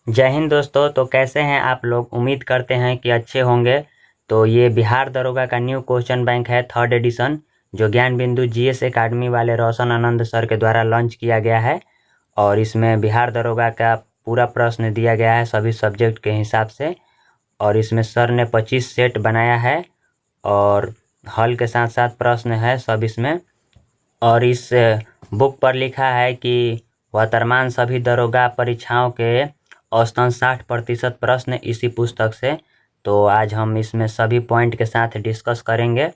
जय हिंद दोस्तों। तो कैसे हैं आप लोग? उम्मीद करते हैं कि अच्छे होंगे। तो ये बिहार दरोगा का न्यू क्वेश्चन बैंक है, 3rd एडिशन, जो ज्ञान बिंदु जीएस एकेडमी वाले रोशन आनंद सर के द्वारा लॉन्च किया गया है। और इसमें बिहार दरोगा का पूरा प्रश्न दिया गया है सभी सब्जेक्ट के हिसाब से। और इसमें सर ने 25 सेट बनाया है और हल के साथ साथ प्रश्न है सब इसमें। और इस बुक पर लिखा है कि वर्तमान सभी दरोगा परीक्षाओं के औसतन 60% प्रश्न इसी पुस्तक से। तो आज हम इसमें सभी पॉइंट के साथ डिस्कस करेंगे।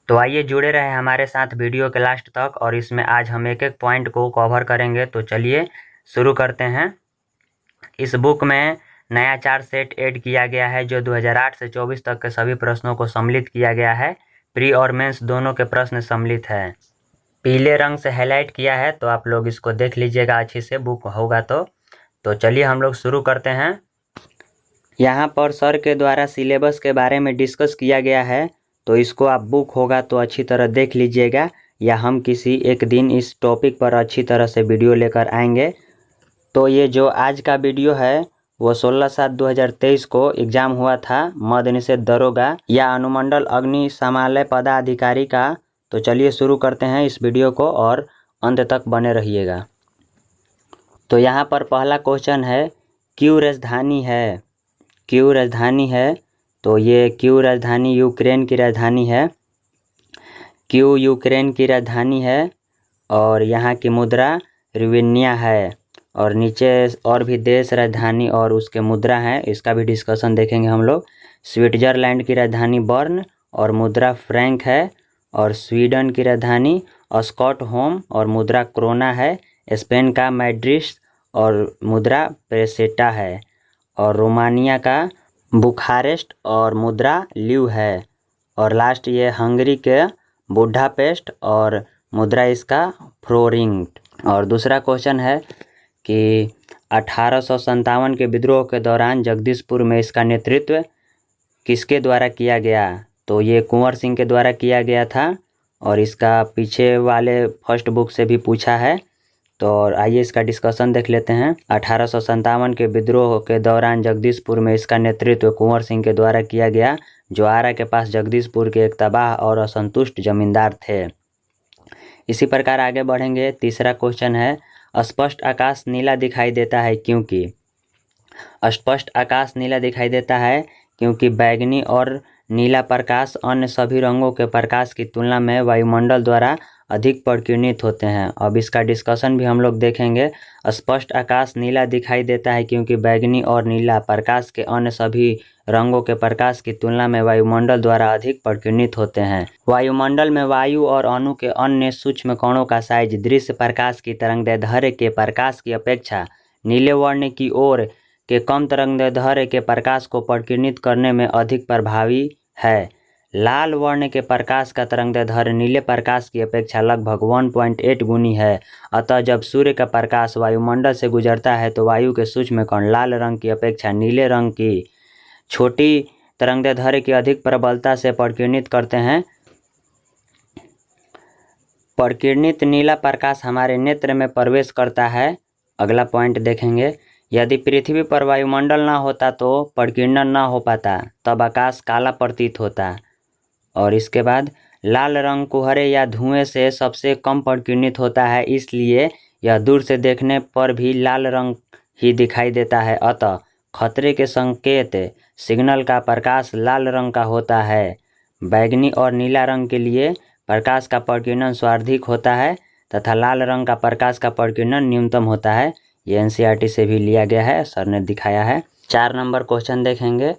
तो आइए जुड़े रहे हमारे साथ वीडियो के लास्ट तक, और इसमें आज हम एक एक पॉइंट को कवर करेंगे। तो चलिए शुरू करते हैं। इस बुक में नया 4 सेट ऐड किया गया है, जो 2008 से 24 तक के सभी प्रश्नों को सम्मिलित किया गया है। प्री और मेंस दोनों के प्रश्न सम्मिलित है। पीले रंग से हाईलाइट किया है, तो आप लोग इसको देख लीजिएगा अच्छे से, बुक होगा तो चलिए हम लोग शुरू करते हैं। यहाँ पर सर के द्वारा सिलेबस के बारे में डिस्कस किया गया है, तो इसको आप बुक होगा तो अच्छी तरह देख लीजिएगा, या हम किसी एक दिन इस टॉपिक पर अच्छी तरह से वीडियो लेकर आएंगे। तो ये जो आज का वीडियो है वो 16/7/2023 को एग्जाम हुआ था, मद निषेध दरोगा या अनुमंडल अग्निशमन पदाधिकारी का। तो चलिए शुरू करते हैं इस वीडियो को और अंत तक बने रहिएगा। तो यहाँ पर पहला क्वेश्चन है, क्यों राजधानी है? क्यों राजधानी है? तो ये क्यों राजधानी यूक्रेन की राजधानी है। क्यों यूक्रेन की राजधानी है? और यहाँ की मुद्रा रुवेनिया है। और नीचे और भी देश राजधानी और उसके मुद्रा हैं, इसका भी डिस्कशन देखेंगे हम लोग। स्विट्जरलैंड की राजधानी बर्न और मुद्रा फ्रैंक है। और स्वीडन की राजधानी स्टॉकहोम और मुद्रा क्रोना है। स्पेन का मैड्रिड और मुद्रा पेसेटा है। और रोमानिया का बुखारेस्ट और मुद्रा ल्यू है। और लास्ट ये हंगरी के बुडापेस्ट और मुद्रा इसका फ्लोरिंट। और दूसरा क्वेश्चन है कि 1857 के विद्रोह के दौरान जगदीशपुर में इसका नेतृत्व किसके द्वारा किया गया? तो ये कुंवर सिंह के द्वारा किया गया था। और इसका पीछे वाले फर्स्ट बुक से भी पूछा है। तो आइए इसका डिस्कशन देख लेते हैं। 1857 के विद्रोह के दौरान जगदीशपुर में इसका नेतृत्व कुंवर सिंह के द्वारा किया गया, जो आरा के पास जगदीशपुर के एक तबाह और असंतुष्ट जमींदार थे। इसी प्रकार आगे बढ़ेंगे। तीसरा क्वेश्चन है, स्पष्ट आकाश नीला दिखाई देता है क्योंकि? स्पष्ट आकाश नीला दिखाई देता है क्योंकि बैगनी और नीला प्रकाश अन्य सभी रंगों के प्रकाश की तुलना में वायुमंडल द्वारा अधिक प्रकीर्णित होते हैं। अब इसका डिस्कशन भी हम लोग देखेंगे। स्पष्ट आकाश नीला दिखाई देता है क्योंकि बैगनी और नीला प्रकाश के अन्य सभी रंगों के प्रकाश की तुलना में वायुमंडल द्वारा अधिक प्रकीर्णित होते हैं। वायुमंडल में वायु और अणु के अन्य सूक्ष्म कणों का साइज दृश्य प्रकाश की तरंगदैर्ध्य के प्रकाश की अपेक्षा नीले वर्ण की ओर के कम तरंगदैर्ध्य के प्रकाश को प्रकीर्णित करने में अधिक प्रभावी है। लाल वर्ण के प्रकाश का तरंगदैर्ध्य नीले प्रकाश की अपेक्षा लगभग 1.8 गुनी है। अतः जब सूर्य का प्रकाश वायुमंडल से गुजरता है तो वायु के सूक्ष्म कण लाल रंग की अपेक्षा नीले रंग की छोटी तरंगदैर्ध्य की अधिक प्रबलता से प्रकीर्णित करते हैं। प्रकीर्णित नीला प्रकाश हमारे नेत्र में प्रवेश करता है। अगला पॉइंट देखेंगे। यदि पृथ्वी पर वायुमंडल ना होता तो प्रकीर्णन ना हो पाता, तब आकाश काला प्रतीत होता। और इसके बाद लाल रंग कुहरे या धुएं से सबसे कम प्रकीर्णित होता है, इसलिए यह दूर से देखने पर भी लाल रंग ही दिखाई देता है। अतः खतरे के संकेत सिग्नल का प्रकाश लाल रंग का होता है। बैगनी और नीला रंग के लिए प्रकाश का प्रकीर्णन सर्वाधिक होता है तथा लाल रंग का प्रकाश का प्रकीर्णन न्यूनतम होता है। ये एनसीईआरटी से भी लिया गया है, सर ने दिखाया है। 4 नंबर क्वेश्चन देखेंगे।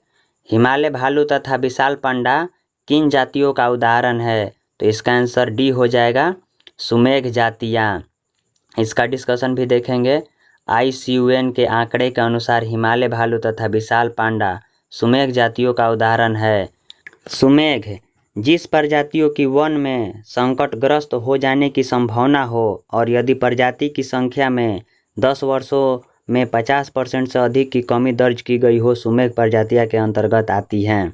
हिमालय भालू तथा विशाल पांडा किन जातियों का उदाहरण है? तो इसका आंसर डी हो जाएगा, सुमेघ जातियाँ। इसका डिस्कशन भी देखेंगे। IUCN के आंकड़े के अनुसार हिमालय भालू तथा विशाल पांडा सुमेघ जातियों का उदाहरण है। सुमेघ जिस प्रजातियों की वन में संकटग्रस्त हो जाने की संभावना हो और यदि प्रजाति की संख्या में 10 वर्षों में 50% से अधिक की कमी दर्ज की गई हो, सुमेघ प्रजातियां के अंतर्गत आती हैं।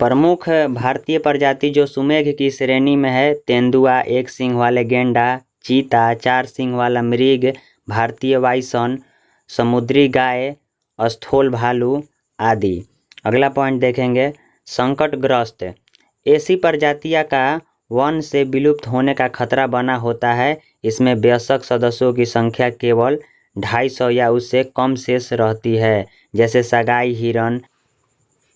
प्रमुख भारतीय प्रजाति जो सुमेघ की श्रेणी में है, तेंदुआ, 1 सींग वाले गेंडा, चीता, 4 सींग वाला मृग, भारतीय बाइसन, समुद्री गाय, स्थूल भालू आदि। अगला पॉइंट देखेंगे, संकटग्रस्त। ऐसी प्रजातियां का वन से विलुप्त होने का खतरा बना होता है। इसमें वयस्क सदस्यों की संख्या केवल 250 या उससे कम शेष रहती है, जैसे सगाई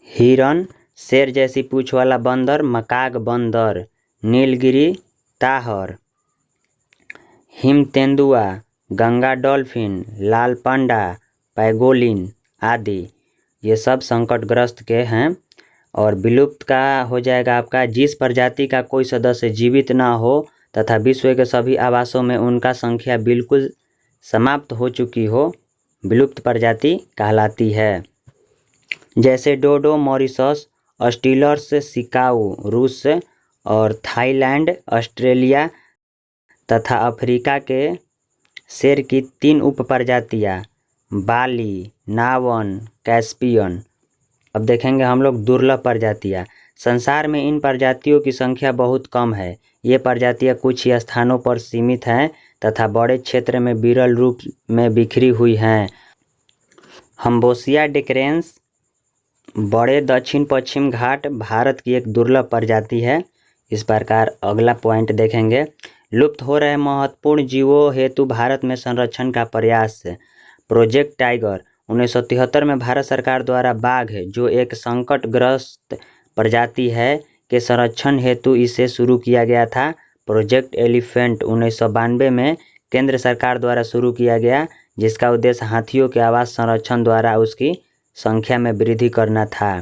हिरन, शेर जैसी पूंछ वाला बंदर, मकाक बंदर, नीलगिरी ताहर, हिम तेंदुआ, गंगा डॉल्फिन, लाल पांडा, पैगोलिन आदि। ये सब संकटग्रस्त के हैं। और विलुप्त का हो जाएगा आपका, जिस प्रजाति का कोई सदस्य जीवित ना हो तथा विश्व के सभी आवासों में उनका संख्या बिल्कुल समाप्त हो चुकी हो, विलुप्त प्रजाति कहलाती है। जैसे डोडो मॉरिशस, ऑस्ट्रेलियस सिकाऊ रूस और थाईलैंड, ऑस्ट्रेलिया तथा अफ्रीका के शेर की 3 उप प्रजातियाँ, बाली, नावन, कैस्पियन। अब देखेंगे हम लोग दुर्लभ प्रजातियाँ। संसार में इन प्रजातियों की संख्या बहुत कम है। ये प्रजातियाँ कुछ ही स्थानों पर सीमित हैं तथा बड़े क्षेत्र में विरल रूप में बिखरी हुई हैं। हम्बोसिया डेक्रेंस बड़े दक्षिण पश्चिम घाट भारत की एक दुर्लभ प्रजाति है। इस प्रकार अगला पॉइंट देखेंगे, लुप्त हो रहे महत्वपूर्ण जीवों हेतु भारत में संरक्षण का प्रयास। प्रोजेक्ट टाइगर 1973 में भारत सरकार द्वारा बाघ, जो एक संकटग्रस्त प्रजाति है, के संरक्षण हेतु इसे शुरू किया गया था। प्रोजेक्ट एलिफेंट 1992 में केंद्र सरकार द्वारा शुरू किया गया, जिसका उद्देश्य हाथियों के आवास संरक्षण द्वारा उसकी संख्या में वृद्धि करना था।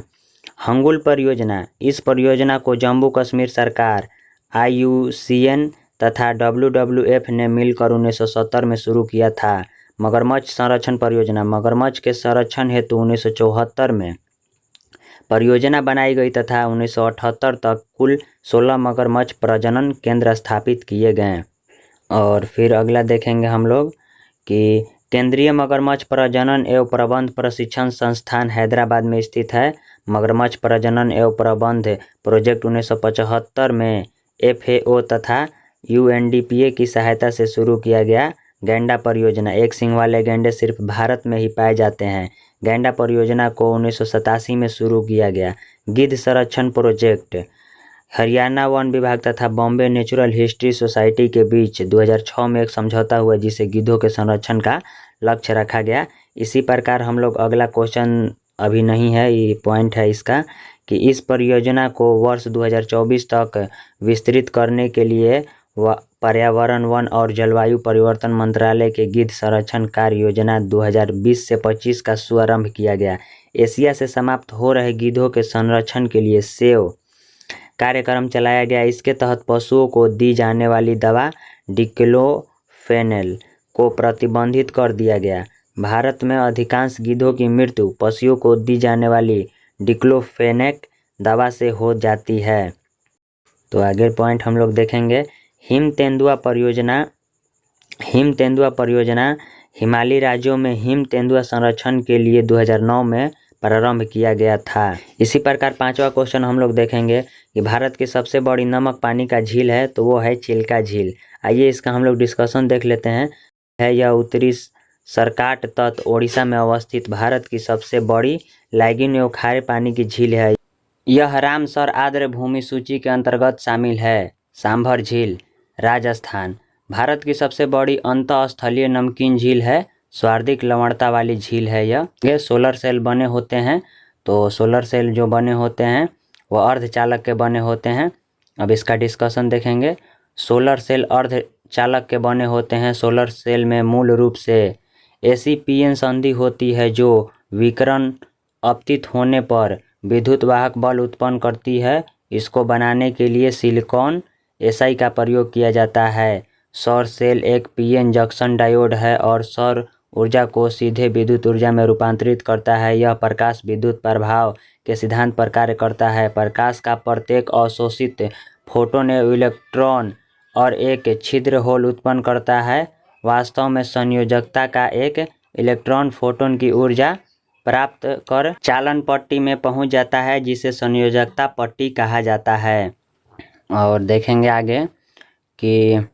हंगुल परियोजना, इस परियोजना को जम्मू कश्मीर सरकार, IUCN तथा WWF ने मिलकर 1970 में शुरू किया था। मगरमच्छ संरक्षण परियोजना, मगरमच्छ के संरक्षण हेतु 1974 में परियोजना बनाई गई तथा 1978 तक कुल 16 मगरमच्छ प्रजनन केंद्र स्थापित किए गए। और फिर अगला देखेंगे हम लोग कि केंद्रीय मगरमच्छ प्रजनन एवं प्रबंध प्रशिक्षण संस्थान हैदराबाद में स्थित है। मगरमच्छ प्रजनन एवं प्रबंध प्रोजेक्ट 1975 में FAO तथा UNDPA की सहायता से शुरू किया गया। गैंडा परियोजना, एक सींग वाले गैंडे सिर्फ भारत में ही पाए जाते हैं। गैंडा परियोजना को 1987 में शुरू किया गया। गिद्ध संरक्षण प्रोजेक्ट, हरियाणा वन विभाग तथा बॉम्बे नेचुरल हिस्ट्री सोसाइटी के बीच 2006 में एक समझौता हुआ, जिसे गिद्धों के संरक्षण का लक्ष्य रखा गया। इसी प्रकार हम लोग अगला क्वेश्चन अभी नहीं है, ये पॉइंट है इसका, कि इस परियोजना को वर्ष 2024 तक विस्तृत करने के लिए पर्यावरण, वन और जलवायु परिवर्तन मंत्रालय के गिद्ध संरक्षण कार्य योजना 2020 से 25 का शुभारंभ किया गया। एशिया से समाप्त हो रहे गिद्धों के संरक्षण के लिए सेव कार्यक्रम चलाया गया। इसके तहत पशुओं को दी जाने वाली दवा डिक्लोफेनेक को प्रतिबंधित कर दिया गया। भारत में अधिकांश गिद्धों की मृत्यु पशुओं को दी जाने वाली डिक्लोफेनेक दवा से हो जाती है। तो आगे पॉइंट हम लोग देखेंगे, हिम तेंदुआ परियोजना हिमालयी राज्यों में हिम तेंदुआ संरक्षण के लिए 2009 में प्रारंभ किया गया था। इसी प्रकार 5वां क्वेश्चन हम लोग देखेंगे कि भारत की सबसे बड़ी नमक पानी का झील है, तो वो है चिल्का झील। आइए इसका हम लोग डिस्कशन देख लेते हैं। यह उत्तरी सरकाट तट ओडिशा में अवस्थित भारत की सबसे बड़ी लैगून एवं खारे पानी की झील है। यह रामसर आर्द्र भूमि सूची के अंतर्गत शामिल है। सांभर झील, राजस्थान, भारत की सबसे बड़ी अंतःस्थलीय नमकीन झील है। सर्वाधिक लवणता वाली झील है यह। सोलर सेल बने होते हैं, तो सोलर सेल जो बने होते हैं वो अर्धचालक के बने होते हैं। अब इसका डिस्कशन देखेंगे। सोलर सेल अर्धचालक के बने होते हैं। सोलर सेल में मूल रूप से ACPN संधि होती है, जो विकिरण अपतित होने पर विद्युत वाहक बल उत्पन्न करती है। इसको बनाने के लिए सिलिकॉन SI का प्रयोग किया जाता है। सौर सेल एक PN जंक्शन डायोड है और सौर ऊर्जा को सीधे विद्युत ऊर्जा में रूपांतरित करता है। यह प्रकाश विद्युत प्रभाव के सिद्धांत पर कार्य करता है। प्रकाश का प्रत्येक अवशोषित फोटोन इलेक्ट्रॉन और एक छिद्र होल उत्पन्न करता है। वास्तव में संयोजकता का एक इलेक्ट्रॉन फोटोन की ऊर्जा प्राप्त कर चालन पट्टी में पहुंच जाता है, जिसे संयोजकता पट्टी कहा जाता है। और देखेंगे आगे कि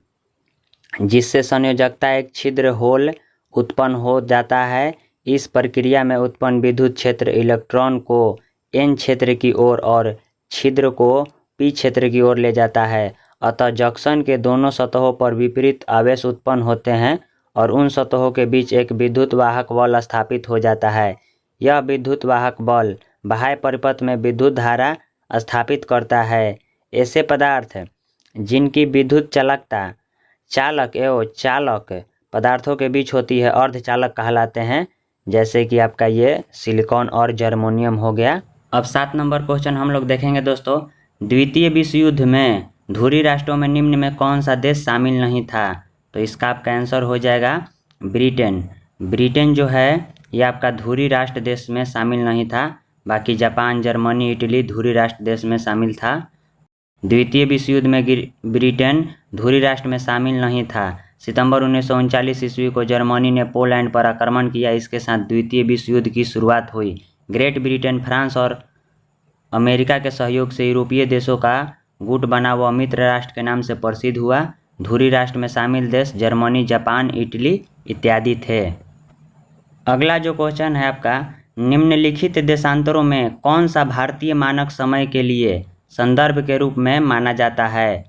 जिससे संयोजकता एक छिद्र होल उत्पन्न हो जाता है। इस प्रक्रिया में उत्पन्न विद्युत क्षेत्र इलेक्ट्रॉन को N क्षेत्र की ओर और छिद्र को P क्षेत्र की ओर ले जाता है। अतः जंक्शन के दोनों सतहों पर विपरीत आवेश उत्पन्न होते हैं और उन सतहों के बीच एक विद्युत वाहक बल स्थापित हो जाता है। यह विद्युत वाहक बल बाह्य परिपथ में विद्युत धारा स्थापित करता है। ऐसे पदार्थ जिनकी विद्युत चालकता चालक एवं चालक पदार्थों के बीच होती है अर्धचालक कहलाते हैं, जैसे कि आपका ये सिलिकॉन और जर्मेनियम हो गया। अब 7 नंबर क्वेश्चन हम लोग देखेंगे दोस्तों। द्वितीय विश्व युद्ध में धुरी राष्ट्रों में निम्न में कौन सा देश शामिल नहीं था? तो इसका आपका आंसर हो जाएगा ब्रिटेन। ब्रिटेन जो है ये आपका धुरी राष्ट्र देश में शामिल नहीं था, बाकी जापान, जर्मनी, इटली धुरी राष्ट्र देश में शामिल था। द्वितीय विश्व युद्ध में ब्रिटेन धुरी राष्ट्र में शामिल नहीं था। सितंबर 1939 ईस्वी को जर्मनी ने पोलैंड पर आक्रमण किया। इसके साथ द्वितीय विश्व युद्ध की शुरुआत हुई। ग्रेट ब्रिटेन फ्रांस और अमेरिका के सहयोग से यूरोपीय देशों का गुट बना वह मित्र राष्ट्र के नाम से प्रसिद्ध हुआ। धुरी राष्ट्र में शामिल देश जर्मनी, जापान, इटली इत्यादि थे। अगला जो क्वेश्चन है आपका, निम्नलिखित देशांतरों में कौन सा भारतीय मानक समय के लिए संदर्भ के रूप में माना जाता है?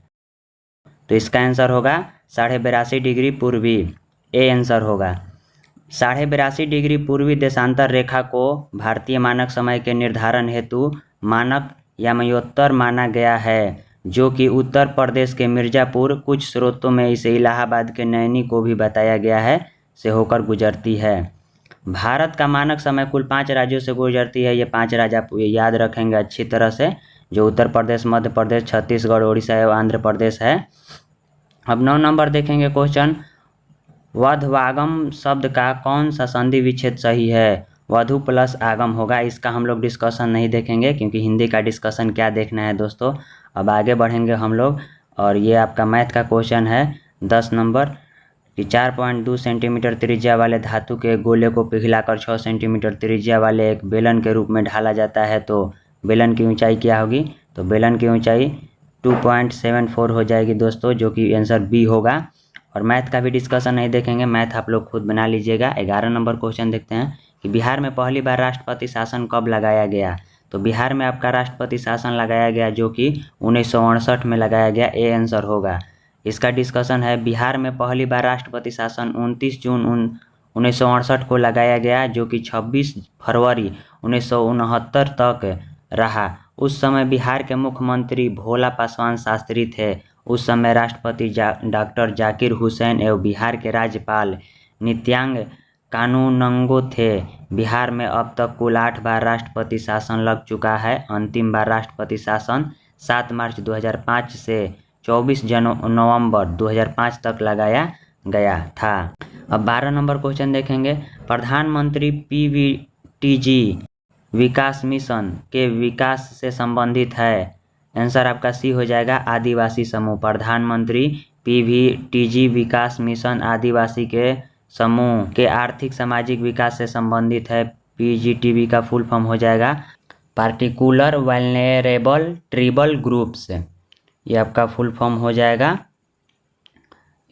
तो इसका आंसर होगा 82.5 डिग्री पूर्वी। ए आंसर होगा। 82.5 डिग्री पूर्वी देशांतर रेखा को भारतीय मानक समय के निर्धारण हेतु मानक याम्योत्तर माना गया है, जो कि उत्तर प्रदेश के मिर्ज़ापुर, कुछ स्रोतों में इसे इलाहाबाद के नैनी को भी बताया गया है, से होकर गुजरती है। भारत का मानक समय कुल 5 राज्यों से गुजरती है। ये 5 राज्य आप याद रखेंगे अच्छी तरह से, जो उत्तर प्रदेश, मध्य प्रदेश, छत्तीसगढ़, उड़ीसा एवं आंध्र प्रदेश है। अब 9 नंबर देखेंगे क्वेश्चन। वधवागम शब्द का कौन सा संधि विच्छेद सही है? वधु प्लस आगम होगा। इसका हम लोग डिस्कशन नहीं देखेंगे क्योंकि हिंदी का डिस्कशन क्या देखना है दोस्तों। अब आगे बढ़ेंगे हम लोग और ये आपका मैथ का क्वेश्चन है 10 नंबर कि 4.2 सेंटीमीटर त्रिज्या वाले धातु के गोले को पिघलाकर 6 सेंटीमीटर त्रिज्या वाले एक बेलन के रूप में ढाला जाता है, तो बेलन की ऊंचाई क्या होगी? तो बेलन की ऊंचाई 2.74 हो जाएगी दोस्तों, जो कि आंसर बी होगा। और मैथ का भी डिस्कशन नहीं देखेंगे, मैथ आप लोग खुद बना लीजिएगा। 11 नंबर क्वेश्चन देखते हैं कि बिहार में पहली बार राष्ट्रपति शासन कब लगाया गया? तो बिहार में आपका राष्ट्रपति शासन लगाया गया जो कि 1968 में लगाया गया। ए आंसर होगा। इसका डिस्कशन है बिहार में पहली बार राष्ट्रपति शासन 29 जून 1968 को लगाया गया, जो कि 26 फरवरी 1969 तक रहा। उस समय बिहार के मुख्यमंत्री भोला पासवान शास्त्री थे। उस समय राष्ट्रपति डॉक्टर जाकिर हुसैन एवं बिहार के राज्यपाल नित्यानंद कानूनगो थे। बिहार में अब तक कुल 8 बार राष्ट्रपति शासन लग चुका है। अंतिम बार राष्ट्रपति शासन 7 मार्च 2005 से 24 नवंबर 2005 तक लगाया गया था। अब 12 नंबर क्वेश्चन देखेंगे। प्रधानमंत्री पीवीटीजी विकास मिशन के विकास से संबंधित है। आंसर आपका सी हो जाएगा, आदिवासी समूह। प्रधानमंत्री पीवीटीजी विकास मिशन आदिवासी के समूह के आर्थिक सामाजिक विकास से संबंधित है। पीजीटीवी का फुल फॉर्म हो जाएगा पार्टिकुलर वल्नरेबल ट्राइबल ग्रुप्स। ये आपका फुल फॉर्म हो जाएगा।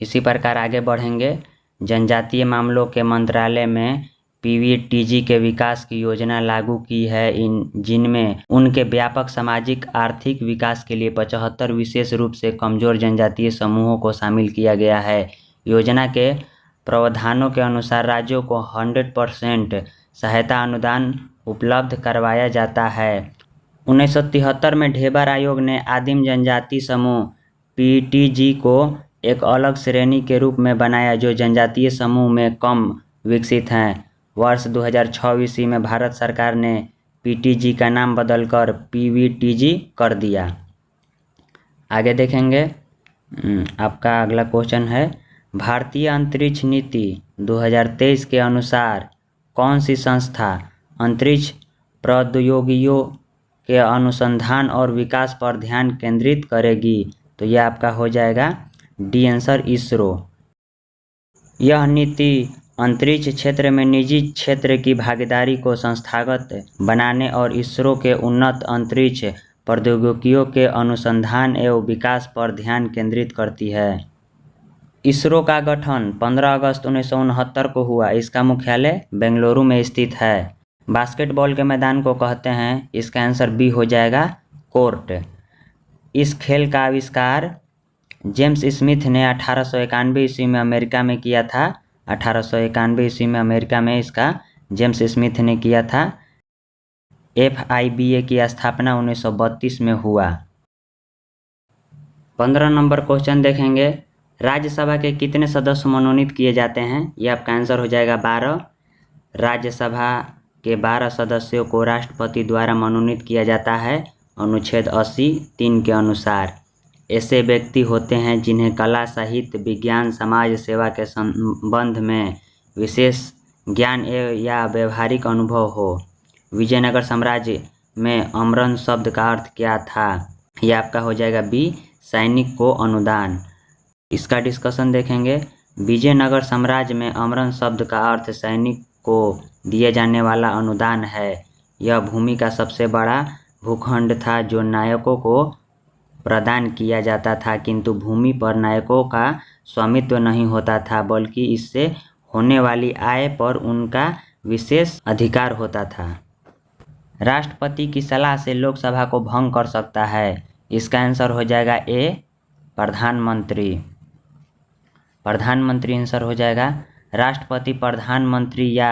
इसी प्रकार आगे बढ़ेंगे। जनजातीय मामलों के मंत्रालय में पीवीटीजी के विकास की योजना लागू की है, जिनमें उनके व्यापक सामाजिक आर्थिक विकास के लिए 75 विशेष रूप से कमजोर जनजातीय समूहों को शामिल किया गया है। योजना के प्रावधानों के अनुसार राज्यों को 100% सहायता अनुदान उपलब्ध करवाया जाता है। 1973 में ढेबर आयोग ने आदिम जनजाति समूह पीटीजी को एक अलग श्रेणी के रूप में बनाया, जो जनजातीय समूह में कम विकसित हैं। वर्ष 2006 ईस्वी में भारत सरकार ने पीटीजी का नाम बदलकर पीवीटीजी कर दिया। आगे देखेंगे। आपका अगला क्वेश्चन है, भारतीय अंतरिक्ष नीति 2023 के अनुसार कौन सी संस्था अंतरिक्ष प्रौद्योगिकियों के अनुसंधान और विकास पर ध्यान केंद्रित करेगी? तो यह आपका हो जाएगा डी आंसर, इसरो। यह नीति अंतरिक्ष क्षेत्र में निजी क्षेत्र की भागीदारी को संस्थागत बनाने और इसरो के उन्नत अंतरिक्ष प्रौद्योगिकियों के अनुसंधान एवं विकास पर ध्यान केंद्रित करती है। इसरो का गठन 15 अगस्त 1969 को हुआ। इसका मुख्यालय बेंगलुरु में स्थित है। बास्केटबॉल के मैदान को कहते हैं, इसका आंसर बी हो जाएगा कोर्ट। इस खेल का आविष्कार जेम्स स्मिथ ने 1891 ईस्वी में अमेरिका में किया था। 1891 ईस्वी में अमेरिका में इसका जेम्स स्मिथ ने किया था। FIBA की स्थापना 1932 में हुआ। 15 नंबर क्वेश्चन देखेंगे, राज्यसभा के कितने सदस्य मनोनीत किए जाते हैं? यह आपका आंसर हो जाएगा 12। राज्यसभा के 12 सदस्यों को राष्ट्रपति द्वारा मनोनीत किया जाता है अनुच्छेद 80(3) के अनुसार। ऐसे व्यक्ति होते हैं जिन्हें कला, साहित्य, विज्ञान, समाज सेवा के संबंध में विशेष ज्ञान या व्यवहारिक अनुभव हो। विजयनगर साम्राज्य में अमरन शब्द का अर्थ क्या था? यह आपका हो जाएगा बी, सैनिक को अनुदान। इसका डिस्कशन देखेंगे। विजयनगर साम्राज्य में अमरन शब्द का अर्थ सैनिक को दिए जाने वाला अनुदान है। यह भूमि का सबसे बड़ा भूखंड था जो नायकों को प्रदान किया जाता था, किंतु भूमि पर नायकों का स्वामित्व नहीं होता था, बल्कि इससे होने वाली आय पर उनका विशेष अधिकार होता था। राष्ट्रपति की सलाह से लोकसभा को भंग कर सकता है। इसका आंसर हो जाएगा ए, प्रधानमंत्री। प्रधानमंत्री आंसर हो जाएगा। राष्ट्रपति प्रधानमंत्री या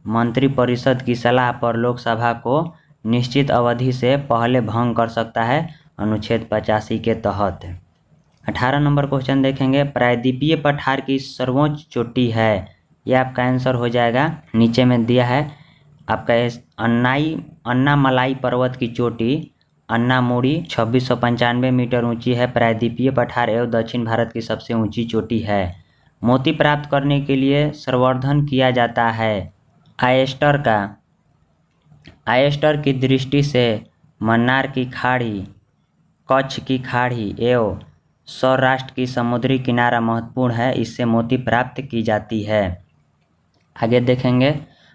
मंत्रिपरिषद की सलाह पर लोकसभा को निश्चित अवधि से पहले भंग कर सकता है अनुच्छेद 85 के तहत। 18 नंबर क्वेश्चन देखेंगे, प्रायद्वीपीय पठार की सर्वोच्च चोटी है। यह आपका आंसर हो जाएगा, नीचे में दिया है आपका अन्नामलाई पर्वत की चोटी अन्नामुड़ी 2695 मीटर ऊंची है। प्रायद्वीपीय पठार एवं दक्षिण भारत की सबसे ऊंची चोटी है। मोती प्राप्त करने के लिए संवर्धन किया जाता है आयस्टर का। आयस्टर की दृष्टि से मन्नार की खाड़ी, कच्छ की खाड़ी एवं सौराष्ट्र की समुद्री किनारा महत्वपूर्ण है। इससे मोती प्राप्त की जाती है। आगे देखेंगे,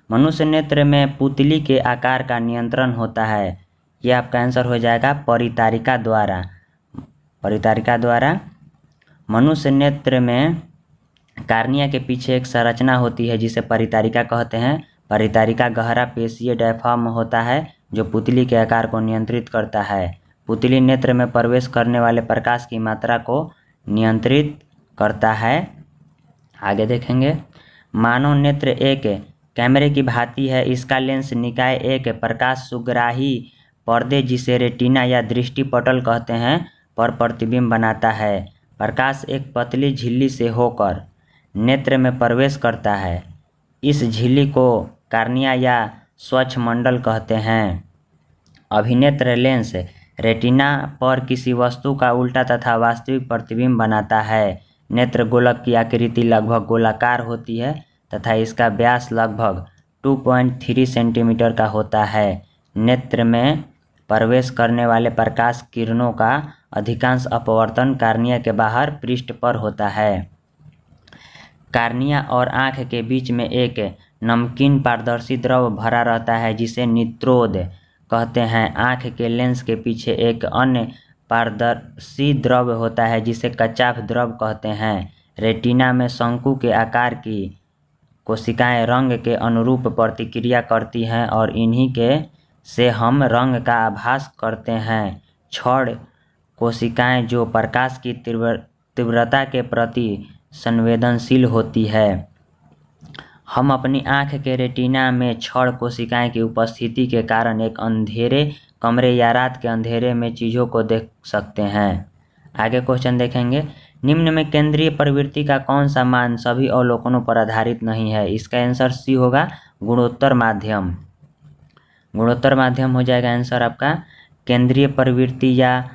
मनुष्य नेत्र में पुतली के आकार का नियंत्रण होता है। यह आपका आंसर हो जाएगा परितारिका द्वारा। परितारिका द्वारा मनुष्य नेत्र में कार्निया के पीछे एक संरचना होती है जिसे परितारिका कहते हैं। परितारिका गहरा पेशीय डायफ्राम होता है जो पुतली के आकार को नियंत्रित करता है। पुतली नेत्र में प्रवेश करने वाले प्रकाश की मात्रा को नियंत्रित करता है। आगे देखेंगे, मानव नेत्र एक कैमरे की भांति है। इसका लेंस निकाय एक प्रकाश सुग्राही पर्दे जिसे रेटिना या दृष्टिपटल कहते हैं पर प्रतिबिंब बनाता है। प्रकाश एक पतली झिल्ली से होकर नेत्र में प्रवेश करता है। इस झिल्ली को कार्निया या स्वच्छ मंडल कहते हैं। अभिनेत्र लेंस रेटिना पर किसी वस्तु का उल्टा तथा वास्तविक प्रतिबिंब बनाता है। नेत्र गोलक की आकृति लगभग गोलाकार होती है तथा इसका व्यास लगभग 2.3 सेंटीमीटर का होता है। नेत्र में प्रवेश करने वाले प्रकाश किरणों का अधिकांश अपवर्तन कार्निया के बाहर पृष्ठ पर होता है। कार्निया और आँख के बीच में एक नमकीन पारदर्शी द्रव भरा रहता है जिसे नित्रोद कहते हैं। आँख के लेंस के पीछे एक अन्य पारदर्शी द्रव होता है जिसे कच्चाभ द्रव कहते हैं। रेटिना में शंकु के आकार की कोशिकाएं रंग के अनुरूप प्रतिक्रिया करती हैं और इन्हीं के से हम रंग का आभास करते हैं। क्षण कोशिकाएं जो प्रकाश की तीव्रता के प्रति संवेदनशील होती है। हम अपनी आँख के रेटिना में क्षण कोशिकाएं की उपस्थिति के कारण एक अंधेरे कमरे या रात के अंधेरे में चीज़ों को देख सकते हैं। आगे क्वेश्चन देखेंगे, निम्न में केंद्रीय प्रवृत्ति का कौन सा मान सभी अवलोकनों पर आधारित नहीं है? इसका आंसर सी होगा, गुणोत्तर माध्यम। गुणोत्तर माध्यम हो जाएगा आंसर आपका। केंद्रीय प्रवृत्ति या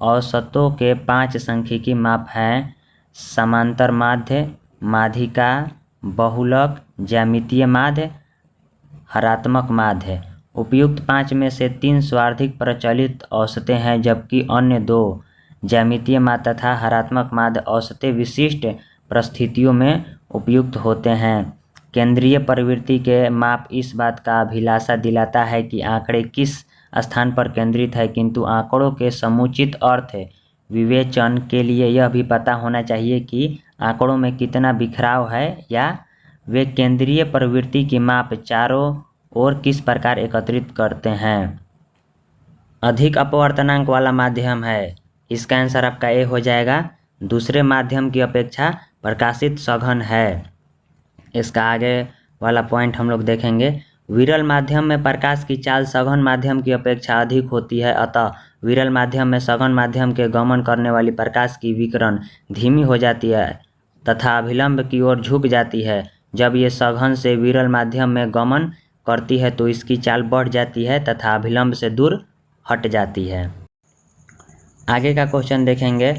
औसतों के 5 सांख्यिकी माप हैं: समांतर माध्य, माध्यिका, बहुलक, ज्यामितीय माध्य, हरात्मक माध्य। उपयुक्त 5 में से 3 सर्वाधिक प्रचलित औसतें हैं जबकि अन्य 2 ज्यामितीय माध्य तथा हरात्मक माध्य औसतें विशिष्ट परिस्थितियों में उपयुक्त होते हैं। केंद्रीय प्रवृत्ति के माप इस बात का अभिलाषा दिलाता है कि आंकड़े किस स्थान पर केंद्रित है, किंतु आंकड़ों के समुचित अर्थ विवेचन के लिए यह भी पता होना चाहिए कि आंकड़ों में कितना बिखराव है या वे केंद्रीय प्रवृत्ति की माप चारों ओर किस प्रकार एकत्रित करते हैं। अधिक अपवर्तनांक वाला माध्यम है, इसका आंसर आपका ए हो जाएगा। दूसरे माध्यम की अपेक्षा प्रकाशित सघन है। इसका आगे वाला पॉइंट हम लोग देखेंगे। विरल माध्यम में प्रकाश की चाल सघन माध्यम की अपेक्षा अधिक होती है, अतः विरल माध्यम में सघन माध्यम के गमन करने वाली प्रकाश की विकिरण धीमी हो जाती है तथा अभिलंब की ओर झुक जाती है। जब ये सघन से विरल माध्यम में गमन करती है तो इसकी चाल बढ़ जाती है तथा अभिलंब से दूर हट जाती है। आगे का क्वेश्चन देखेंगे।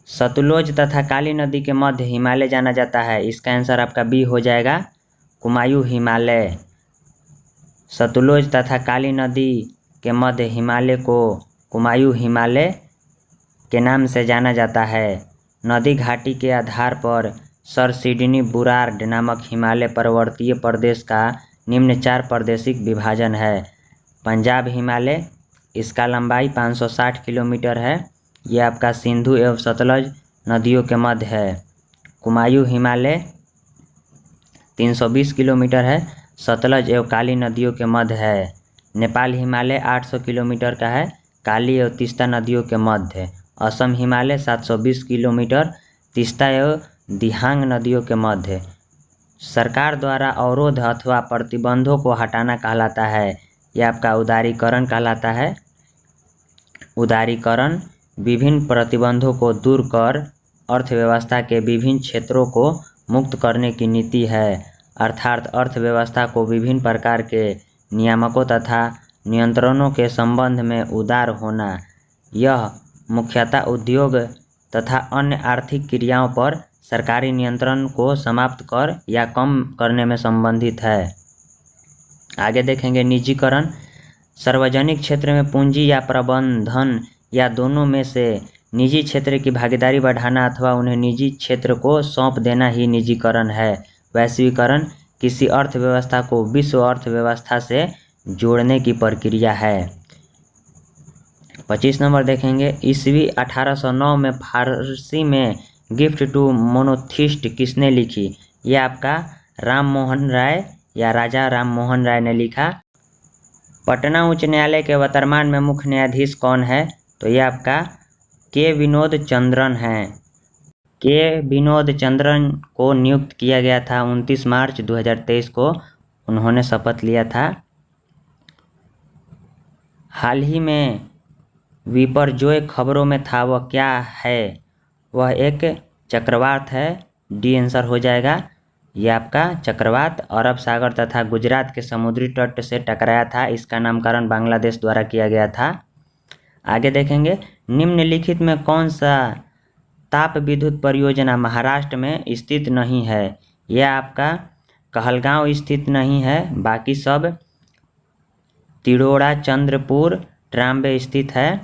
सतलुज तथा काली नदी के मध्य हिमालय जाना जाता है, इसका आंसर आपका बी हो जाएगा, कुमायूं हिमालय। सतलुज तथा काली नदी के मध्य हिमालय को कुमायूं हिमालय के नाम से जाना जाता है। नदी घाटी के आधार पर सर सिडनी बुरार्ड नामक हिमालय पर्वतीय प्रदेश का निम्न 4 प्रादेशिक विभाजन है। पंजाब हिमालय, इसका लंबाई 560 किलोमीटर है, ये आपका सिंधु एवं सतलज नदियों के मध्य है। कुमायूं हिमालय 320 किलोमीटर है, सतलज एवं काली नदियों के मध्य है। नेपाल हिमालय 800 किलोमीटर का है, काली एवं तीस्ता नदियों के मध्य है। असम हिमालय 720 किलोमीटर, तीस्ता एवं दिहांग नदियों के मध्य है। सरकार द्वारा अवरोध अथवा प्रतिबंधों को हटाना कहलाता है, यह आपका उदारीकरण कहलाता है। उदारीकरण विभिन्न प्रतिबंधों को दूर कर अर्थव्यवस्था के विभिन्न क्षेत्रों को मुक्त करने की नीति है, अर्थात अर्थव्यवस्था को विभिन्न प्रकार के नियामकों तथा नियंत्रणों के संबंध में उदार होना। यह मुख्यतः उद्योग तथा अन्य आर्थिक क्रियाओं पर सरकारी नियंत्रण को समाप्त कर या कम करने में संबंधित है। आगे देखेंगे निजीकरण। सार्वजनिक क्षेत्र में पूंजी या प्रबंधन या दोनों में से निजी क्षेत्र की भागीदारी बढ़ाना अथवा उन्हें निजी क्षेत्र को सौंप देना ही निजीकरण है। वैश्वीकरण किसी अर्थव्यवस्था को विश्व अर्थव्यवस्था से जोड़ने की प्रक्रिया है। 25 नंबर देखेंगे। ईस्वी 1809 में फारसी में गिफ्ट टू मोनोथिस्ट किसने लिखी? यह आपका राम मोहन राय या राजा राम मोहन राय ने लिखा। पटना उच्च न्यायालय के वर्तमान में मुख्य न्यायाधीश कौन है? तो यह आपका के विनोद चंद्रन है। के विनोद चंद्रन को नियुक्त किया गया था 29 मार्च 2023 को, उन्होंने शपथ लिया था। हाल ही में विपर्जोय खबरों में था, वह क्या है? वह एक चक्रवात है, डी आंसर हो जाएगा। यह आपका चक्रवात अरब सागर तथा गुजरात के समुद्री तट से टकराया था, इसका नामकरण बांग्लादेश द्वारा किया गया था। आगे देखेंगे। निम्नलिखित में कौन सा ताप विद्युत परियोजना महाराष्ट्र में स्थित नहीं है? यह आपका कहलगांव स्थित नहीं है, बाकी सब तिड़ोड़ा, चंद्रपुर, ट्राम्बे स्थित है।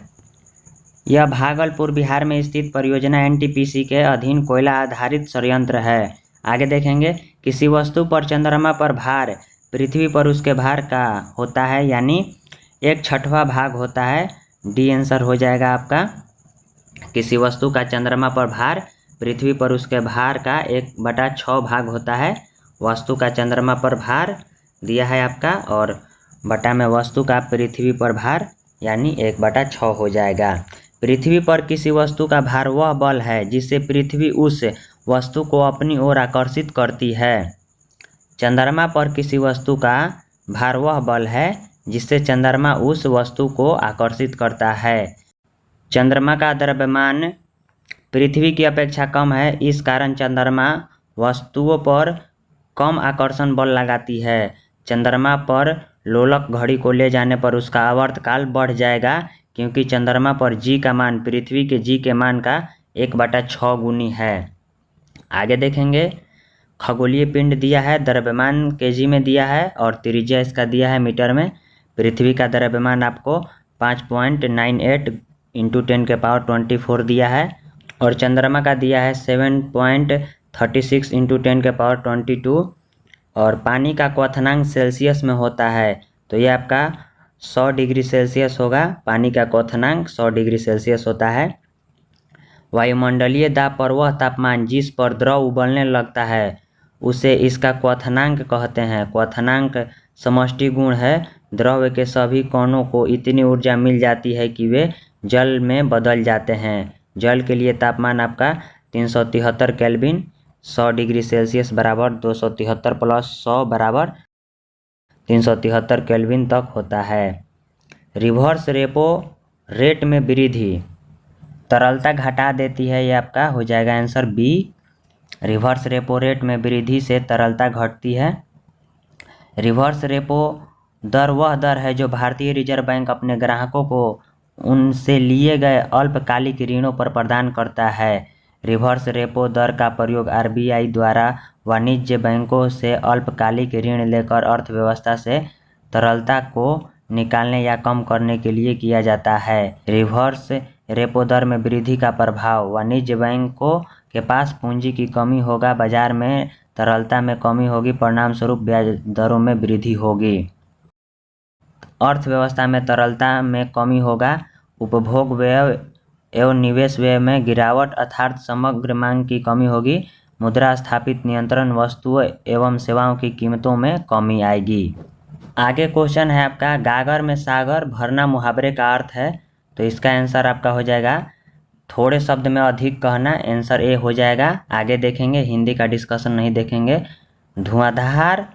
यह भागलपुर बिहार में स्थित परियोजना एनटीपीसी के अधीन कोयला आधारित संयंत्र है। आगे देखेंगे। किसी वस्तु पर चंद्रमा पर भार पृथ्वी पर उसके भार का होता है, यानी 1/6 भाग होता है, डी आंसर हो जाएगा आपका। किसी वस्तु का चंद्रमा पर भार पृथ्वी पर उसके भार का 1/6 भाग होता है। वस्तु का चंद्रमा पर भार दिया है आपका और बटा में वस्तु का पृथ्वी पर भार, यानी 1/6 हो जाएगा। पृथ्वी पर किसी वस्तु का भार वह बल है जिससे पृथ्वी उस वस्तु को अपनी ओर आकर्षित करती है। चंद्रमा पर किसी वस्तु का भार वह बल है जिससे चंद्रमा उस वस्तु को आकर्षित करता है। चंद्रमा का द्रव्यमान पृथ्वी की अपेक्षा कम है, इस कारण चंद्रमा वस्तुओं पर कम आकर्षण बल लगाती है। चंद्रमा पर लोलक घड़ी को ले जाने पर उसका आवर्तकाल बढ़ जाएगा, क्योंकि चंद्रमा पर जी का मान पृथ्वी के जी के मान का 1/6 गुनी है। आगे देखेंगे। खगोलीय पिंड दिया है, द्रव्यमान केजी में दिया है और त्रिज्या इसका दिया है मीटर में। पृथ्वी का द्रव्यमान आपको 5.98 × 10⁻24 दिया है और चंद्रमा का दिया है 7.36 × 10⁻22 और पानी का क्वथनांक सेल्सियस में होता है, तो ये आपका 100 डिग्री सेल्सियस होगा। पानी का क्वथनांक 100 डिग्री सेल्सियस होता है। वायुमंडलीय दाब पर वह तापमान जिस पर द्रव उबलने लगता है उसे इसका क्वथनांक कहते हैं। क्वथनांक समष्टि गुण है। द्रव के सभी कणों को इतनी ऊर्जा मिल जाती है कि वे जल में बदल जाते हैं। जल के लिए तापमान आपका 373 केल्विन 100 डिग्री सेल्सियस बराबर 273 प्लस 100 बराबर 373 केल्विन तक होता है। रिवर्स रेपो रेट में वृद्धि तरलता घटा देती है, ये आपका हो जाएगा answer B. Reverse repo rate में वृद्धि से तरलता घटती है। रिवर्स रेपो दर वह दर है जो भारतीय रिजर्व बैंक अपने ग्राहकों को उनसे लिए गए अल्पकालिक ऋणों पर प्रदान करता है। रिवर्स रेपो दर का प्रयोग आरबीआई द्वारा वाणिज्य बैंकों से अल्पकालिक ऋण लेकर अर्थव्यवस्था से तरलता को निकालने या कम करने के लिए किया जाता है। रिवर्स रेपो दर में वृद्धि का प्रभाव वाणिज्य बैंकों के पास पूंजी की कमी होगा, बाजार में तरलता में कमी होगी, परिणाम स्वरूप ब्याज दरों में वृद्धि होगी। अर्थव्यवस्था में तरलता में कमी होगा, उपभोग व्यय एवं निवेश व्यय में गिरावट अर्थात समग्र मांग की कमी होगी, मुद्रा स्थापित नियंत्रण वस्तुओं एवं सेवाओं की कीमतों में कमी आएगी। आगे क्वेश्चन है आपका गागर में सागर भरना मुहावरे का अर्थ है, तो इसका आंसर आपका हो जाएगा थोड़े शब्द में अधिक कहना, आंसर ए हो जाएगा। आगे देखेंगे, हिंदी का डिस्कशन नहीं देखेंगे। धुआंधार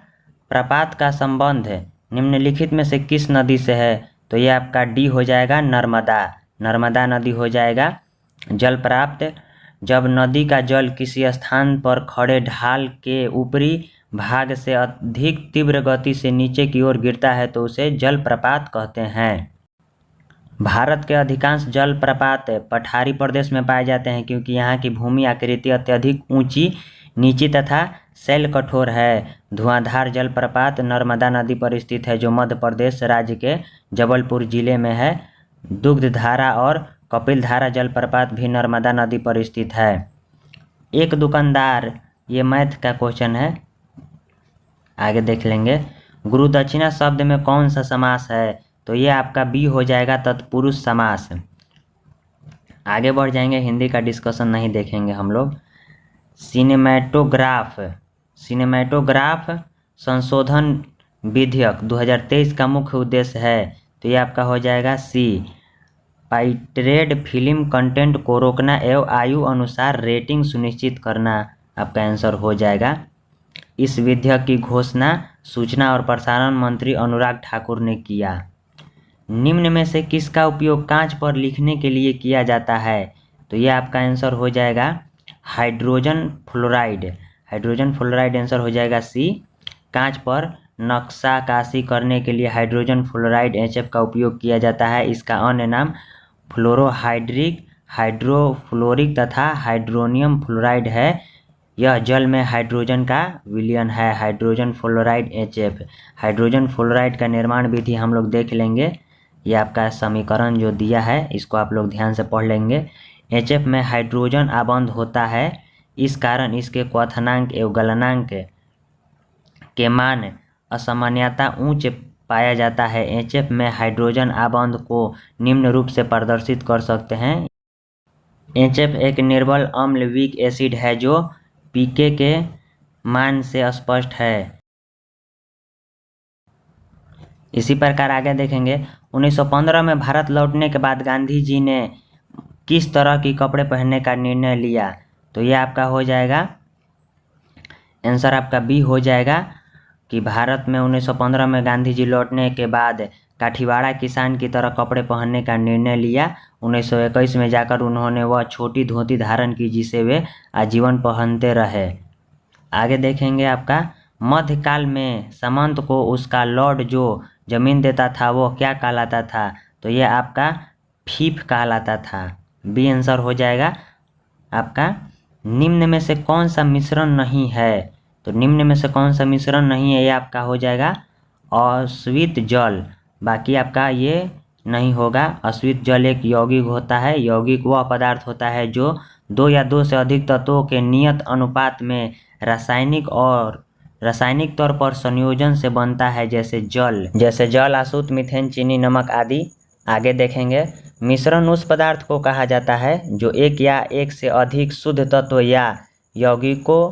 प्रपात का संबंध निम्नलिखित में से किस नदी से है, तो ये आपका डी हो जाएगा नर्मदा। नर्मदा नदी हो जाएगा। जल प्राप्त जब नदी का जल किसी स्थान पर खड़े ढाल के ऊपरी भाग से अधिक तीव्र गति से नीचे की ओर गिरता है तो उसे जलप्रपात कहते हैं। भारत के अधिकांश जलप्रपात पठारी प्रदेश में पाए जाते हैं क्योंकि यहाँ की भूमि आकृति अत्यधिक ऊंची नीची तथा शैल कठोर है। धुआंधार जलप्रपात नर्मदा नदी पर स्थित है जो मध्य प्रदेश राज्य के जबलपुर जिले में है। दुग्धधारा और कपिलधारा जलप्रपात भी नर्मदा नदी पर स्थित है। एक दुकानदार, ये मैथ का क्वेश्चन है, आगे देख लेंगे। गुरु दक्षिणा शब्द में कौन सा समास है, तो ये आपका बी हो जाएगा तत्पुरुष समास। आगे बढ़ जाएंगे, हिंदी का डिस्कशन नहीं देखेंगे हम लोग। सिनेमैटोग्राफ संशोधन विधेयक 2023 का मुख्य उद्देश्य है, तो ये आपका हो जाएगा सी। पाइरेटेड फिल्म कंटेंट को रोकना एवं आयु अनुसार रेटिंग सुनिश्चित करना आपका आंसर हो जाएगा। इस विधेयक की घोषणा सूचना और प्रसारण मंत्री अनुराग ठाकुर ने किया। निम्न में से किसका उपयोग कांच पर लिखने के लिए किया जाता है, तो यह आपका आंसर हो जाएगा hydrogen fluoride. Hydrogen fluoride answer हो जाएगा सी। कांच पर नक्शाकाशी करने के लिए हाइड्रोजन फ्लोराइड HF का उपयोग किया जाता है। इसका अन्य नाम फ्लोरोहाइड्रिक, हाइड्रोफ्लोरिक तथा हाइड्रोनियम फ्लोराइड है। यह जल में हाइड्रोजन का विलयन है। Hydrogen fluoride HF। Hydrogen fluoride का निर्माण विधि हम लोग देख लेंगे। ये आपका समीकरण जो दिया है इसको आप लोग ध्यान से पढ़ लेंगे। HF में हाइड्रोजन आबंध होता है, इस कारण इसके क्वथनांक एवं गलनांक के मान असामान्यता उच्च पाया जाता है। HF में हाइड्रोजन आबंध को निम्न रूप से प्रदर्शित कर सकते हैं। HF एक निर्बल अम्ल वीक एसिड है जो pK के मान से स्पष्ट है। इसी प्रकार आगे देखेंगे, 1915 में भारत लौटने के बाद गांधी जी ने किस तरह की कपड़े पहनने का निर्णय लिया, तो ये आपका हो जाएगा आंसर आपका बी हो जाएगा कि भारत में 1915 में गांधी जी लौटने के बाद काठीवाड़ा किसान की तरह कपड़े पहनने का निर्णय लिया। 1921 में जाकर उन्होंने वह छोटी धोती धारण की जिसे वे आजीवन पहनते रहे। आगे देखेंगे आपका मध्यकाल में सामंत को उसका लॉर्ड जो जमीन देता था वो क्या कहलाता था, तो ये आपका फीफ कहलाता था। बी आंसर हो जाएगा आपका। निम्न में से कौन सा मिश्रण नहीं है, तो निम्न में से कौन सा मिश्रण नहीं है, ये आपका हो जाएगा अस्वीत जल। बाकी आपका ये नहीं होगा। अस्वीत जल एक यौगिक होता है। यौगिक वह पदार्थ होता है जो 2 या 2 से अधिक तत्वों के नियत अनुपात में रासायनिक तौर पर संयोजन से बनता है, जैसे जल, आसूत, मीथेन, चीनी, नमक आदि। आगे देखेंगे, मिश्रण उस पदार्थ को कहा जाता है जो एक या एक से अधिक शुद्ध तत्व या यौगिकों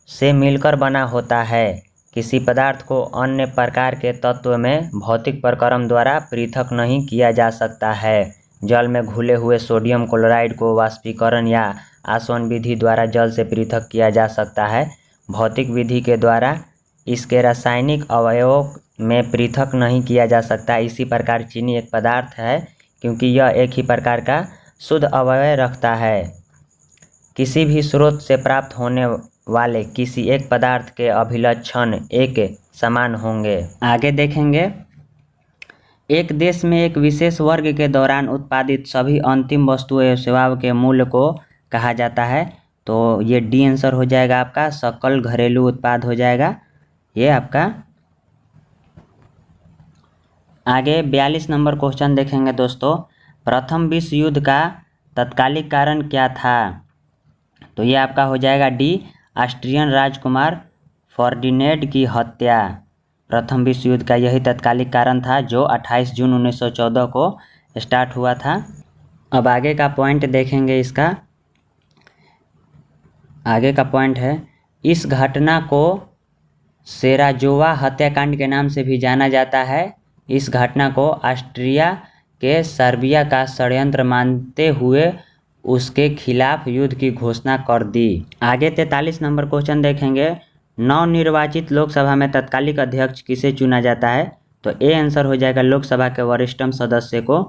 से मिलकर बना होता है। किसी पदार्थ को अन्य प्रकार के तत्व में भौतिक प्रक्रम द्वारा पृथक नहीं किया जा सकता है। जल में घुले हुए सोडियम क्लोराइड को वाष्पीकरण या आसवन विधि द्वारा जल से पृथक किया जा सकता है। भौतिक विधि के द्वारा इसके रासायनिक अवयवों में पृथक नहीं किया जा सकता। इसी प्रकार चीनी एक पदार्थ है क्योंकि यह एक ही प्रकार का शुद्ध अवयव रखता है। किसी भी स्रोत से प्राप्त होने वाले किसी एक पदार्थ के अभिलक्षण एक समान होंगे। आगे देखेंगे, एक देश में एक विशेष वर्ग के दौरान उत्पादित सभी अंतिम वस्तुओं एवं सेवाओं के मूल्य को कहा जाता है। तो ये डी आंसर हो जाएगा आपका, सकल घरेलू उत्पाद हो जाएगा ये आपका। आगे 42 नंबर क्वेश्चन देखेंगे दोस्तों, प्रथम विश्व युद्ध का तत्कालिक कारण क्या था? तो ये आपका हो जाएगा डी, ऑस्ट्रियन राजकुमार फर्डिनेंड की हत्या। प्रथम विश्व युद्ध का यही तत्कालिक कारण था जो 28 जून 1914 को स्टार्ट हुआ था। अब आगे का पॉइंट देखेंगे, इसका आगे का पॉइंट है, इस घटना को सेराजोवा हत्याकांड के नाम से भी जाना जाता है। इस घटना को ऑस्ट्रिया के सर्बिया का षड्यंत्र मानते हुए उसके खिलाफ युद्ध की घोषणा कर दी। आगे 43 नंबर क्वेश्चन देखेंगे, नवनिर्वाचित लोकसभा में तत्कालिक अध्यक्ष किसे चुना जाता है? तो ए आंसर हो जाएगा, लोकसभा के वरिष्ठतम सदस्य को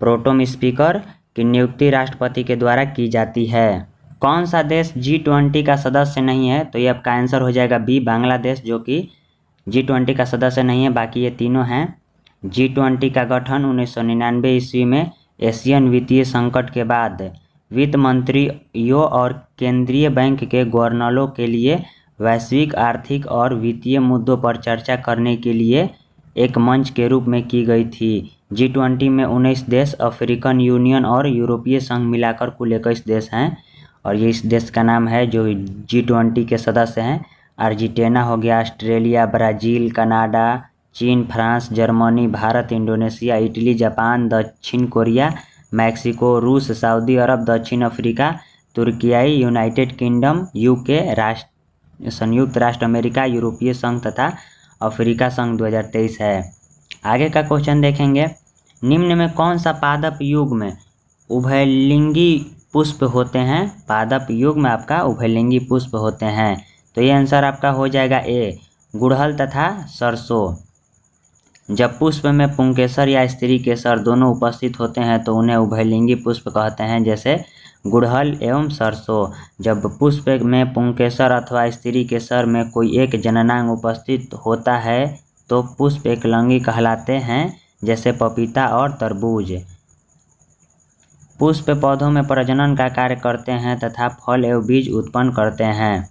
प्रोटेम स्पीकर की नियुक्ति राष्ट्रपति के द्वारा की जाती है। कौन सा देश G20 का सदस्य नहीं है? तो ये आपका आंसर हो जाएगा बी, बांग्लादेश, जो कि G20 का सदस्य नहीं है। बाकी ये तीनों हैं। G20 का गठन 1999 ईस्वी में एशियन वित्तीय संकट के बाद वित्त मंत्रियों और केंद्रीय बैंक के गवर्नरों के लिए वैश्विक आर्थिक और वित्तीय मुद्दों पर चर्चा करने के लिए एक मंच के रूप में की गई थी। G20 में 19 देश, अफ्रीकन यूनियन और यूरोपीय संघ मिलाकर कुल 21 देश हैं। और ये इस देश का नाम है जो G20 के सदस्य हैं, अर्जेंटीना हो गया, ऑस्ट्रेलिया, ब्राज़ील, कनाडा, चीन, France, Germany, Bharat, Indonesia, Italy, Japan, दक्षिण कोरिया, मैक्सिको, रूस, सऊदी अरब, दक्षिण अफ्रीका, तुर्कियाई, यूनाइटेड किंगडम, यूके, संयुक्त राष्ट्र अमेरिका, यूरोपीय संघ तथा अफ्रीका संघ 2023 है। आगे का क्वेश्चन देखेंगे, निम्न में कौन सा पादप युग में उभयलिंगी पुष्प होते हैं? पादप युग में आपका उभयलिंगी पुष्प होते हैं। तो ये आंसर आपका हो जाएगा ए, गुड़हल तथा सरसों। जब पुष्प में पुंकेसर या स्त्री केसर दोनों उपस्थित होते हैं तो उन्हें उभयलिंगी पुष्प कहते हैं, जैसे गुड़हल एवं सरसों। जब पुष्प में पुंकेसर अथवा स्त्री केसर में कोई एक जननांग उपस्थित होता है तो पुष्प एकलिंगी कहलाते हैं, जैसे पपीता और तरबूज। पुष्प पौधों में प्रजनन का कार्य करते हैं तथा फल एवं बीज उत्पन्न करते हैं।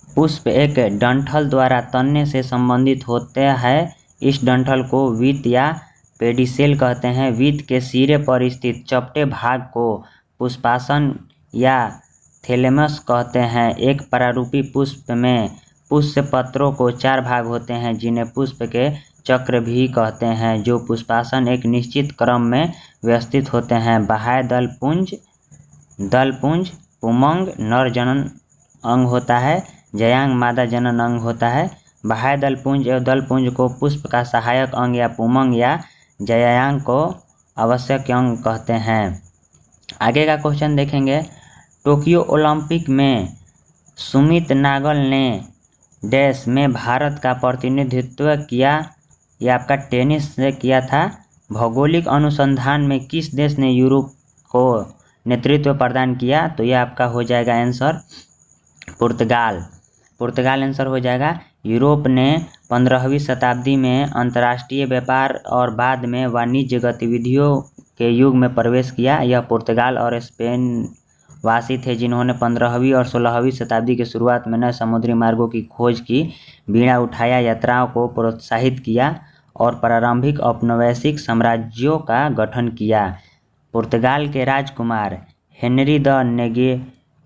पुष्प एक डंठल द्वारा तनने से संबंधित होते हैं। इस डंठल को वित्त या पेडिसेल कहते हैं। वित्त के सिरे पर स्थित चपटे भाग को पुष्पासन या थैलेमस कहते हैं। एक प्रारूपी पुष्प में पुष्प पत्रों को 4 भाग होते हैं जिन्हें पुष्प के चक्र भी कहते हैं, जो पुष्पासन एक निश्चित क्रम में व्यवस्थित होते हैं। बाह्य दलपुंज पुमंग नर जनन अंग होता है, जयांग मादा जनन अंग होता है। बाह्य दलपुंज एवं दलपुंज को पुष्प का सहायक अंग या पुमंग या जयांग को आवश्यक अंग कहते हैं। आगे का क्वेश्चन देखेंगे, टोक्यो ओलंपिक में सुमित नागल ने डैश में भारत का प्रतिनिधित्व किया। यह आपका टेनिस से किया था। भौगोलिक अनुसंधान में किस देश ने यूरोप को नेतृत्व प्रदान किया? तो यह आपका हो जाएगा आंसर पुर्तगाल आंसर हो जाएगा। यूरोप ने 15वीं शताब्दी में अंतर्राष्ट्रीय व्यापार और बाद में वाणिज्य गतिविधियों के युग में प्रवेश किया। यह पुर्तगाल और स्पेन वासी थे जिन्होंने 15वीं और 16वीं शताब्दी की शुरुआत में नए समुद्री मार्गों की खोज की, बीड़ा उठाया, यात्राओं को प्रोत्साहित किया और प्रारंभिक औपनिवेशिक साम्राज्यों का गठन किया। पुर्तगाल के राजकुमार हेनरी द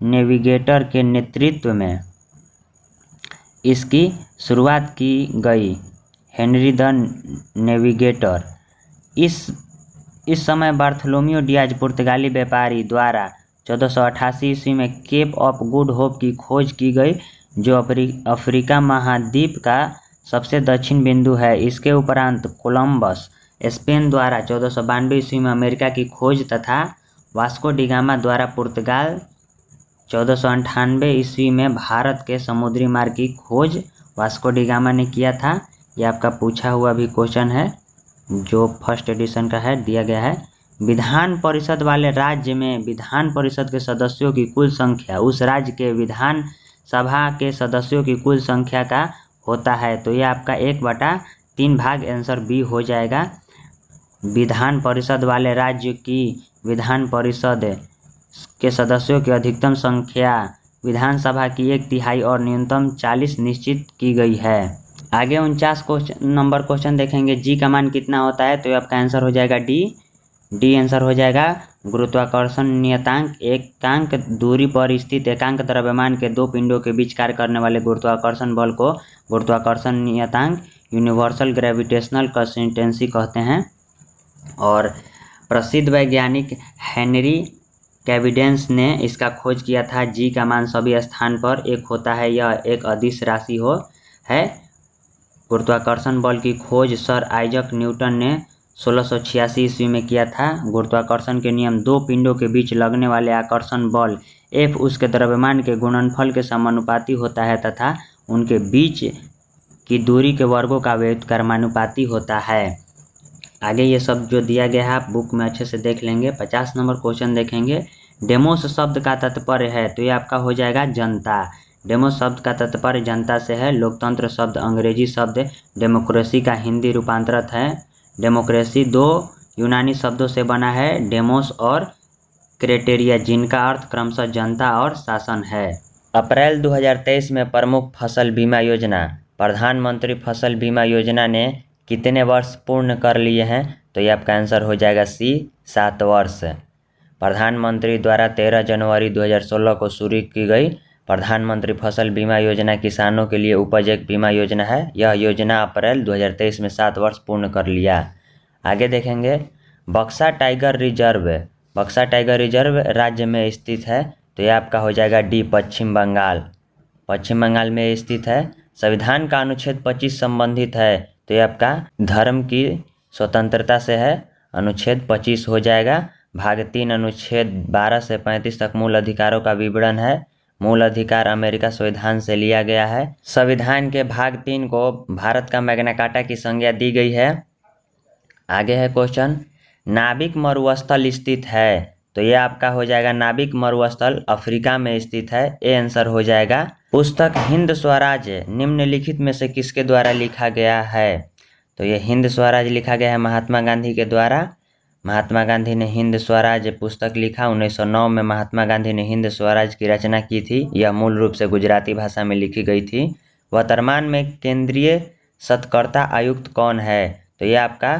नेविगेटर के नेतृत्व में इसकी शुरुआत की गई। हेनरी द नेविगेटर इस समय बार्थोलोम्यू डियाज पुर्तगाली व्यापारी द्वारा 1488 ईस्वी में केप ऑफ गुड होप की खोज की गई, जो अफ्रीका महाद्वीप का सबसे दक्षिण बिंदु है। इसके उपरांत कोलंबस स्पेन द्वारा 1492 ईस्वी में अमेरिका की खोज तथा वास्को डी गामा द्वारा पुर्तगाल 1498 ईस्वी में भारत के समुद्री मार्ग की खोज वास्को डी गामा ने किया था। ये आपका पूछा हुआ भी क्वेश्चन है जो फर्स्ट एडिशन का है, दिया गया है। विधान परिषद वाले राज्य में विधान परिषद के सदस्यों की कुल संख्या उस राज्य के विधान सभा के सदस्यों की कुल संख्या का होता है। तो ये आपका 1/3 भाग आंसर बी हो जाएगा। विधान परिषद वाले राज्य की विधान परिषद के सदस्यों की अधिकतम संख्या विधानसभा की 1/3 और न्यूनतम 40 निश्चित की गई है। आगे 49 नंबर क्वेश्चन देखेंगे। जी का मान कितना होता है? तो ये आपका आंसर हो जाएगा डी आंसर हो जाएगा। गुरुत्वाकर्षण नियतांक एकांक दूरी पर स्थित एकांक द्रव्यमान के दो पिंडों के बीच कार्य करने वाले गुरुत्वाकर्षण बल को गुरुत्वाकर्षण नियतांक यूनिवर्सल ग्रेविटेशनल कंसिस्टेंसी कहते हैं। और प्रसिद्ध वैज्ञानिक हेनरी कैविडेंस ने इसका खोज किया था। जी का मान सभी स्थान पर 1 होता है, यह एक अदिश राशि है। गुरुत्वाकर्षण बल की खोज सर आइजक न्यूटन ने 1686 ईस्वी में किया था। गुरुत्वाकर्षण के नियम दो पिंडों के बीच लगने वाले आकर्षण बल F उसके द्रव्यमान के गुणनफल के समानुपाती होता है तथा उनके बीच की दूरी के वर्गों का व्युत्क्रमानुपाती होता है। आगे ये सब जो दिया गया है आप बुक में अच्छे से देख लेंगे। 50 नंबर क्वेश्चन देखेंगे। डेमोस शब्द का तात्पर्य है, तो ये आपका हो जाएगा जनता। डेमोस शब्द का तात्पर्य जनता से है। लोकतंत्र शब्द अंग्रेजी शब्द डेमोक्रेसी का हिंदी रूपांतरित है। डेमोक्रेसी 2 यूनानी शब्दों से बना है, डेमोस और क्रेटेरिया, जिनका अर्थ क्रमशः जनता और शासन है। अप्रैल 2023 में प्रमुख फसल बीमा योजना प्रधानमंत्री फसल बीमा योजना ने कितने वर्ष पूर्ण कर लिए हैं? तो ये आपका आंसर हो जाएगा सी 7 वर्ष। प्रधानमंत्री द्वारा 13 जनवरी 2016 को शुरू की गई प्रधानमंत्री फसल बीमा योजना किसानों के लिए उपज एक बीमा योजना है। यह योजना अप्रैल 2023 में 7 वर्ष पूर्ण कर लिया। आगे देखेंगे। बक्सा टाइगर रिजर्व राज्य में स्थित है, तो यह आपका हो जाएगा डी पश्चिम बंगाल में स्थित है। संविधान का अनुच्छेद 25 संबंधित है, तो यह आपका धर्म की स्वतंत्रता से है, अनुच्छेद 25 हो जाएगा। भाग 3 अनुच्छेद 12 से 35 तक मूल अधिकारों का विवरण है। मूल अधिकार अमेरिका संविधान से लिया गया है। संविधान के भाग 3 को भारत का मैग्ना कार्टा की संज्ञा दी गई है। आगे है क्वेश्चन। नाविक मरुस्थल स्थित है, तो यह आपका हो जाएगा नाविक मरुस्थल अफ्रीका में स्थित है। ए आंसर हो जाएगा। पुस्तक हिंद स्वराज निम्नलिखित में से किसके द्वारा लिखा गया है? तो यह हिंद स्वराज लिखा गया है महात्मा गांधी के द्वारा। महात्मा गांधी ने हिंद स्वराज पुस्तक लिखा। 1909 में महात्मा गांधी ने हिंद स्वराज की रचना की थी। यह मूल रूप से गुजराती भाषा में लिखी गई थी। वर्तमान में केंद्रीय सत्कर्ता आयुक्त कौन है? तो यह आपका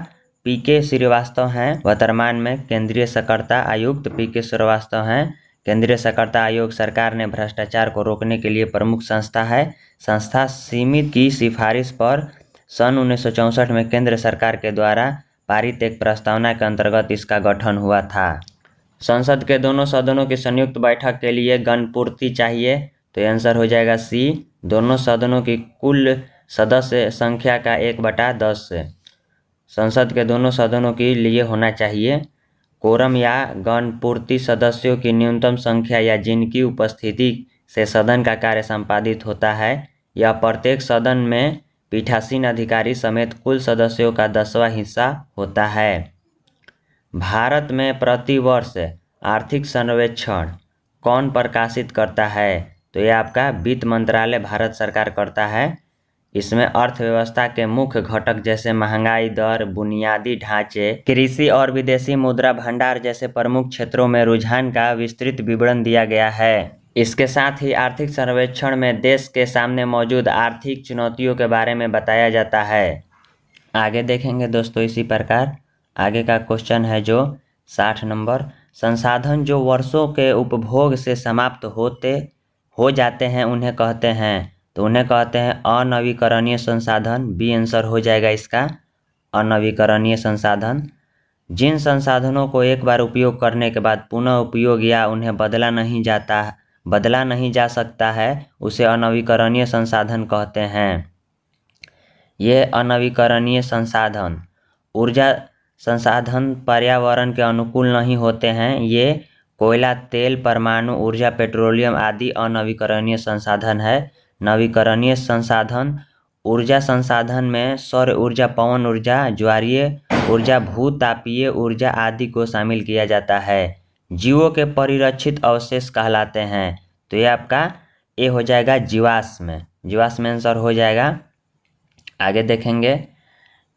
पीके श्रीवास्तव हैं। वर्तमान में केंद्रीय सकर्ता आयुक्त पीके श्रीवास्तव हैं। केंद्रीय सकर्ता आयोग सरकार ने भ्रष्टाचार को रोकने के लिए प्रमुख संस्था है। संस्था समिति की सिफारिश पर सन 1964 में केंद्र सरकार के द्वारा पारित एक प्रस्तावना के अंतर्गत इसका गठन हुआ था। संसद के दोनों सदनों की संयुक्त बैठक के लिए गणपूर्ति चाहिए, तो ये आंसर हो जाएगा सी। दोनों सदनों की कुल सदस्य संख्या का 1/10 संसद के दोनों सदनों के लिए होना चाहिए। कोरम या गणपूर्ति सदस्यों की न्यूनतम संख्या या जिनकी उपस्थिति से सदन का कार्य संपादित होता है। यह प्रत्येक सदन में पीठासीन अधिकारी समेत कुल सदस्यों का 10वां हिस्सा होता है। भारत में प्रतिवर्ष आर्थिक सर्वेक्षण कौन प्रकाशित करता है? तो यह आपका वित्त मंत्रालय भारत सरकार करता है। इसमें अर्थव्यवस्था के मुख्य घटक जैसे महंगाई दर, बुनियादी ढांचे, कृषि और विदेशी मुद्रा भंडार जैसे प्रमुख क्षेत्रों में रुझान का विस्तृत विवरण दिया गया है। इसके साथ ही आर्थिक सर्वेक्षण में देश के सामने मौजूद आर्थिक चुनौतियों के बारे में बताया जाता है। आगे देखेंगे दोस्तों इसी प्रकार। आगे का क्वेश्चन है जो 60 नंबर। संसाधन जो वर्षों के उपभोग से समाप्त हो जाते हैं उन्हें कहते हैं? तो उन्हें कहते हैं अनवीकरणीय संसाधन। बी आंसर हो जाएगा इसका, अनवीकरणीय संसाधन। जिन संसाधनों को एक बार उपयोग करने के बाद पुनः उपयोग या उन्हें बदला नहीं जा सकता है उसे अनवीकरणीय संसाधन कहते हैं। ये अनवीकरणीय संसाधन ऊर्जा संसाधन पर्यावरण के अनुकूल नहीं होते हैं। ये कोयला, तेल, परमाणु ऊर्जा, पेट्रोलियम आदि अनवीकरणीय संसाधन है। नवीकरणीय संसाधन ऊर्जा संसाधन में सौर ऊर्जा, पवन ऊर्जा, ज्वारीय ऊर्जा, भूतापीय ऊर्जा आदि को शामिल किया जाता है। जीवों के परिरक्षित अवशेष कहलाते हैं। तो ये आपका ए हो जाएगा जीवाश्म। जीवाश्म आंसर हो जाएगा। आगे देखेंगे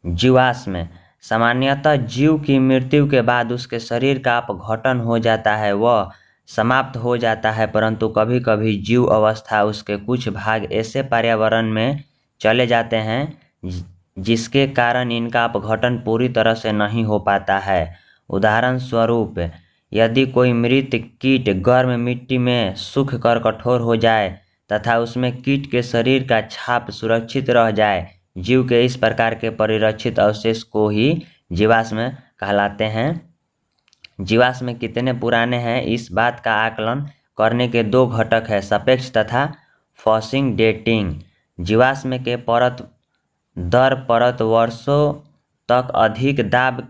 जीवाश्म सामान्यतः जीव की मृत्यु के बाद उसके शरीर का अपघटन हो जाता है, वह समाप्त हो जाता है, परंतु कभी कभी जीव अवस्था उसके कुछ भाग ऐसे पर्यावरण में चले जाते हैं जिसके कारण इनका अपघटन पूरी तरह से नहीं हो पाता है। उदाहरण स्वरूप यदि कोई मृत कीट गर्म मिट्टी में सूख कर कठोर हो जाए तथा उसमें कीट के शरीर का छाप सुरक्षित रह जाए, जीव के इस प्रकार के परिरक्षित अवशेष को ही जीवाश्म कहलाते हैं। जीवाश्म कितने पुराने हैं इस बात का आकलन करने के दो घटक है, सापेक्ष तथा फॉसिंग डेटिंग। जीवाश्म के परत वर्षों तक अधिक दाब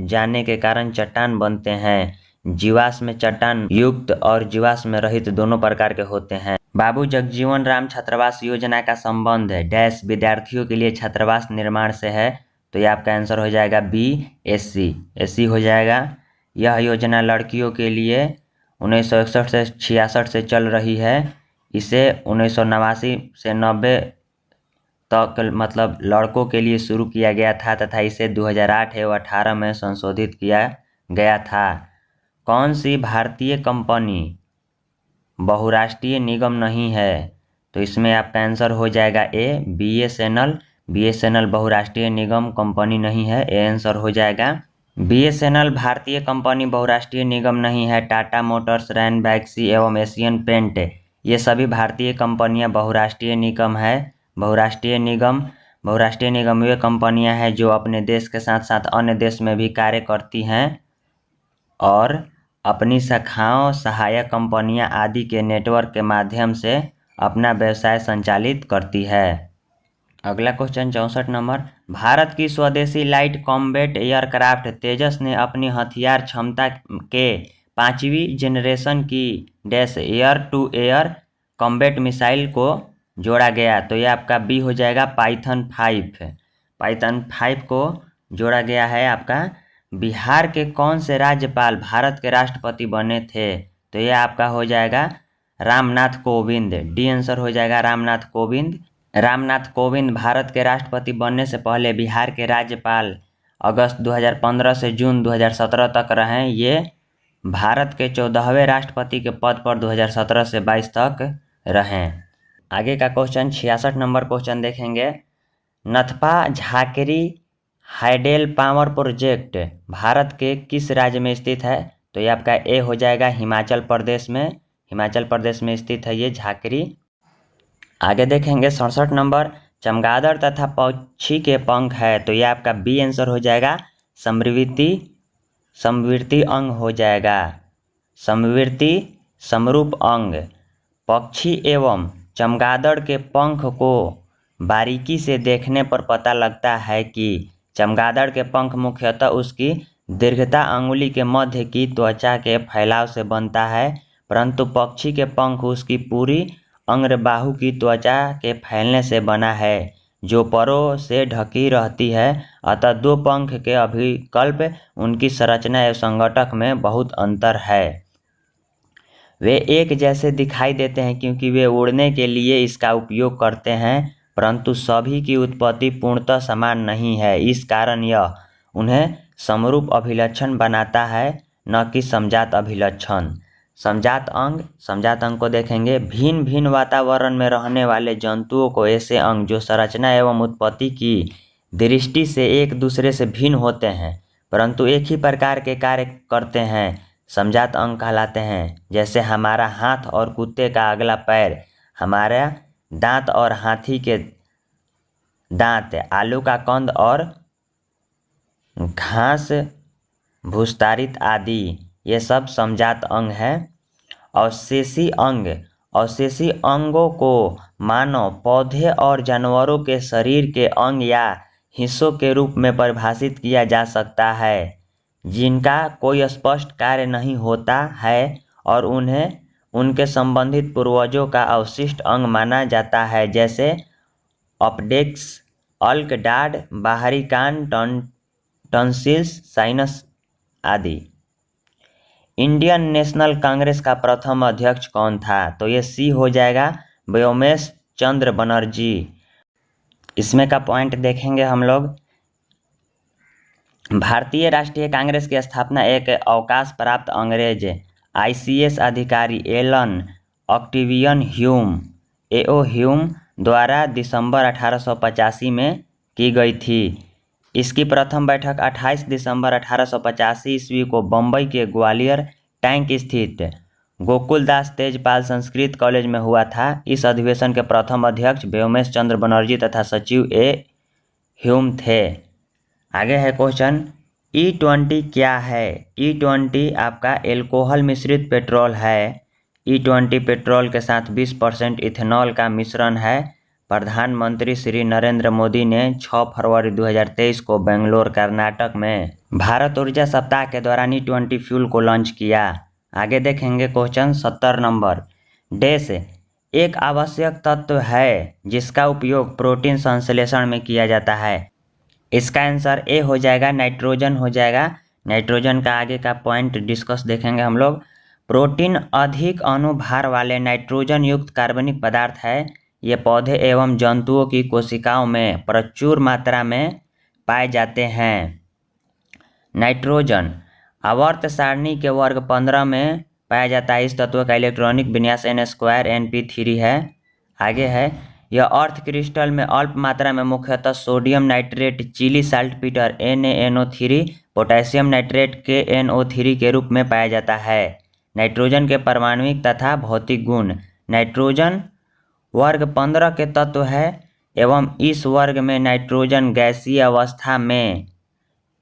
जाने के कारण चट्टान बनते हैं। जीवाश्म चट्टान युक्त और जीवाश्म रहित दोनों प्रकार के होते हैं। बाबू जगजीवन राम छात्रावास योजना का संबंध डैश विद्यार्थियों के लिए छात्रावास निर्माण से है। तो ये आपका आंसर हो जाएगा बी, एससी हो जाएगा। यह योजना लड़कियों के लिए 1961 से 66 से चल रही है। इसे 1989 से 90 तक मतलब लड़कों के लिए शुरू किया गया था तथा इसे 2008 एवं 18 में संशोधित किया गया था। कौन सी भारतीय कंपनी बहुराष्ट्रीय निगम नहीं है? तो इसमें आपका आंसर हो जाएगा ए, बीएसएनएल बहुराष्ट्रीय निगम कंपनी नहीं है, ए आंसर हो जाएगा। बीएसएनएल भारतीय कंपनी बहुराष्ट्रीय निगम नहीं है। टाटा मोटर्स, रैन बैक्सी एवं एशियन पेंट ये सभी भारतीय कंपनियां बहुराष्ट्रीय निगम है। बहुराष्ट्रीय निगम वे कंपनियां हैं जो अपने देश के साथ साथ अन्य देश में भी कार्य करती हैं और अपनी शाखाओं, सहायक कंपनियां आदि के नेटवर्क के माध्यम से अपना व्यवसाय संचालित करती है। अगला क्वेश्चन 64 नंबर, भारत की स्वदेशी लाइट कॉम्बैट एयरक्राफ्ट तेजस ने अपनी हथियार क्षमता के 5वीं जेनरेशन की dash air to air combat missile को जोड़ा गया। तो ये आपका बी हो जाएगा, पाइथन 5 को जोड़ा गया है। आपका बिहार के कौन से राज्यपाल भारत के राष्ट्रपति बने थे? तो ये आपका हो जाएगा रामनाथ कोविंद, डी आंसर हो जाएगा रामनाथ कोविंद। रामनाथ कोविंद भारत के राष्ट्रपति बनने से पहले बिहार के राज्यपाल अगस्त 2015 से जून 2017 तक रहे। ये भारत के 14वें राष्ट्रपति के पद पर 2017 से 22 तक रहे। आगे का क्वेश्चन 66 नंबर क्वेश्चन देखेंगे, नथपा Jhakri hydel power project Bharat के किस राज्य में स्थित है? तो ये आपका ए हो जाएगा हिमाचल प्रदेश में स्थित है ये झाकरी। आगे देखेंगे 67 नंबर, चमगादड़ तथा पक्षी के पंख है। तो ये आपका बी आंसर हो जाएगा समवर्ती अंग हो जाएगा, समरूप अंग। पक्षी एवं चमगादड़ के पंख को बारीकी से देखने पर पता लगता है कि चमगादड़ के पंख मुख्यतः उसकी दीर्घता अंगुली के मध्य की त्वचा के फैलाव से बनता है, परंतु पक्षी के पंख उसकी पूरी अंग्रबाहु की त्वचा के फैलने से बना है जो परों से ढकी रहती है। अतः दो पंख के अभिकल्प उनकी संरचना एवं संगठक में बहुत अंतर है। वे एक जैसे दिखाई देते हैं क्योंकि वे उड़ने के लिए इसका उपयोग करते हैं, परंतु सभी की उत्पत्ति पूर्णतः समान नहीं है। इस कारण यह उन्हें समरूप अभिलक्षण बनाता है, न कि समजात अभिलक्षण। समजात अंग को देखेंगे, भिन्न भिन्न वातावरण में रहने वाले जंतुओं को ऐसे अंग जो संरचना एवं उत्पत्ति की दृष्टि से एक दूसरे से भिन्न होते हैं परंतु एक ही प्रकार के कार्य करते हैं, समजात अंग कहलाते हैं। जैसे हमारा हाथ और कुत्ते का अगला पैर, हमारा दांत और हाथी के दांत, आलू का कंद और घास, भूस्तारित आदि ये सब समजात अंग है। अवशेषी अंग, अवशेषी अंगों को मानव, पौधे और जानवरों के शरीर के अंग या हिस्सों के रूप में परिभाषित किया जा सकता है जिनका कोई स्पष्ट कार्य नहीं होता है और उन्हें उनके संबंधित पूर्वजों का अवशिष्ट अंग माना जाता है, जैसे अपेंडिक्स, अल्क, डाड, बाहरी कान, टॉन्सिल्स, साइनस आदि। इंडियन नेशनल कांग्रेस का प्रथम अध्यक्ष कौन था? तो ये सी हो जाएगा, व्योमेश चंद्र बनर्जी। इसमें का पॉइंट देखेंगे हम लोग। भारतीय राष्ट्रीय कांग्रेस की स्थापना एक अवकाश प्राप्त अंग्रेज ICS अधिकारी Elon Octavian Hume A.O. Hume द्वारा दिसंबर 1885 में की गई थी। इसकी प्रथम बैठक 28 दिसंबर 1885 ईस्वी को बम्बई के ग्वालियर टैंक स्थित गोकुलदास तेजपाल संस्कृत कॉलेज में हुआ था। इस अधिवेशन के प्रथम अध्यक्ष व्योमेश चंद्र बनर्जी तथा सचिव A. ह्यूम थे। आगे है क्वेश्चन, E20 क्या है? E20 आपका एल्कोहल मिश्रित पेट्रोल है। E20 पेट्रोल के साथ 20% इथेनॉल का मिश्रण है। प्रधानमंत्री श्री नरेंद्र मोदी ने 6 फरवरी 2023 को बेंगलोर कर्नाटक में भारत ऊर्जा सप्ताह के दौरान E20 फ्यूल को लॉन्च किया। आगे देखेंगे क्वेश्चन 70 नंबर। डैश एक आवश्यक तत्व है जिसका उपयोग प्रोटीन संश्लेषण में किया जाता है। इसका आंसर ए हो जाएगा, नाइट्रोजन हो जाएगा। नाइट्रोजन का आगे का पॉइंट डिस्कस देखेंगे हम लोग। प्रोटीन अधिक अनुभार वाले नाइट्रोजन युक्त कार्बनिक पदार्थ है। ये पौधे एवं जंतुओं की कोशिकाओं में प्रचुर मात्रा में पाए जाते हैं। नाइट्रोजन आवर्त सारणी के वर्ग 15 में पाया जाता है। इस तत्व का इलेक्ट्रॉनिक विन्यास N2 Np3 है। आगे है, यह अर्थ क्रिस्टल में अल्प मात्रा में मुख्यतः sodium nitrate, Chile saltpetre NaNO3, potassium nitrate KNO3 के रूप में पाया जाता है। नाइट्रोजन के परमाणुिक तथा भौतिक गुण। नाइट्रोजन वर्ग 15 के तत्व है एवं इस वर्ग में नाइट्रोजन गैसीय अवस्था में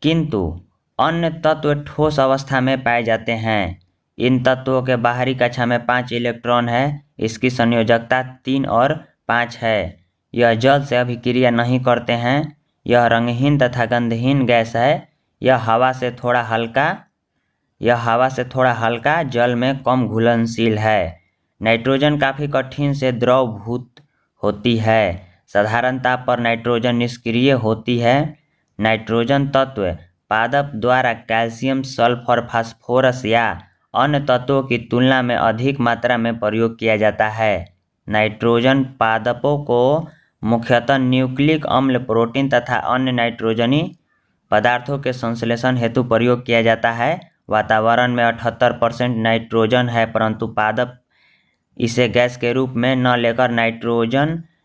किंतु अन्य तत्व ठोस अवस्था में पाए जाते हैं। इन तत्वों के बाहरी कक्षा में 5 इलेक्ट्रॉन है। इसकी संयोजकता 3 और 5 है। यह जल से अभिक्रिया नहीं करते हैं। यह रंगहीन तथा गंधहीन गैस है। यह हवा से थोड़ा हल्का, जल में कम घुलनशील है। नाइट्रोजन काफ़ी कठिन से द्रवभूत होती है। साधारण ताप पर नाइट्रोजन निष्क्रिय होती है। नाइट्रोजन तत्व पादप द्वारा कैल्शियम, सल्फर, फास्फोरस या अन्य तत्वों की तुलना में अधिक मात्रा में प्रयोग किया जाता है। नाइट्रोजन पादपों को मुख्यतः न्यूक्लिक अम्ल, प्रोटीन तथा अन्य नाइट्रोजनी पदार्थों के संश्लेषण हेतु प्रयोग किया जाता है। वातावरण में 78% नाइट्रोजन है, परंतु पादप इसे गैस के रूप में न लेकर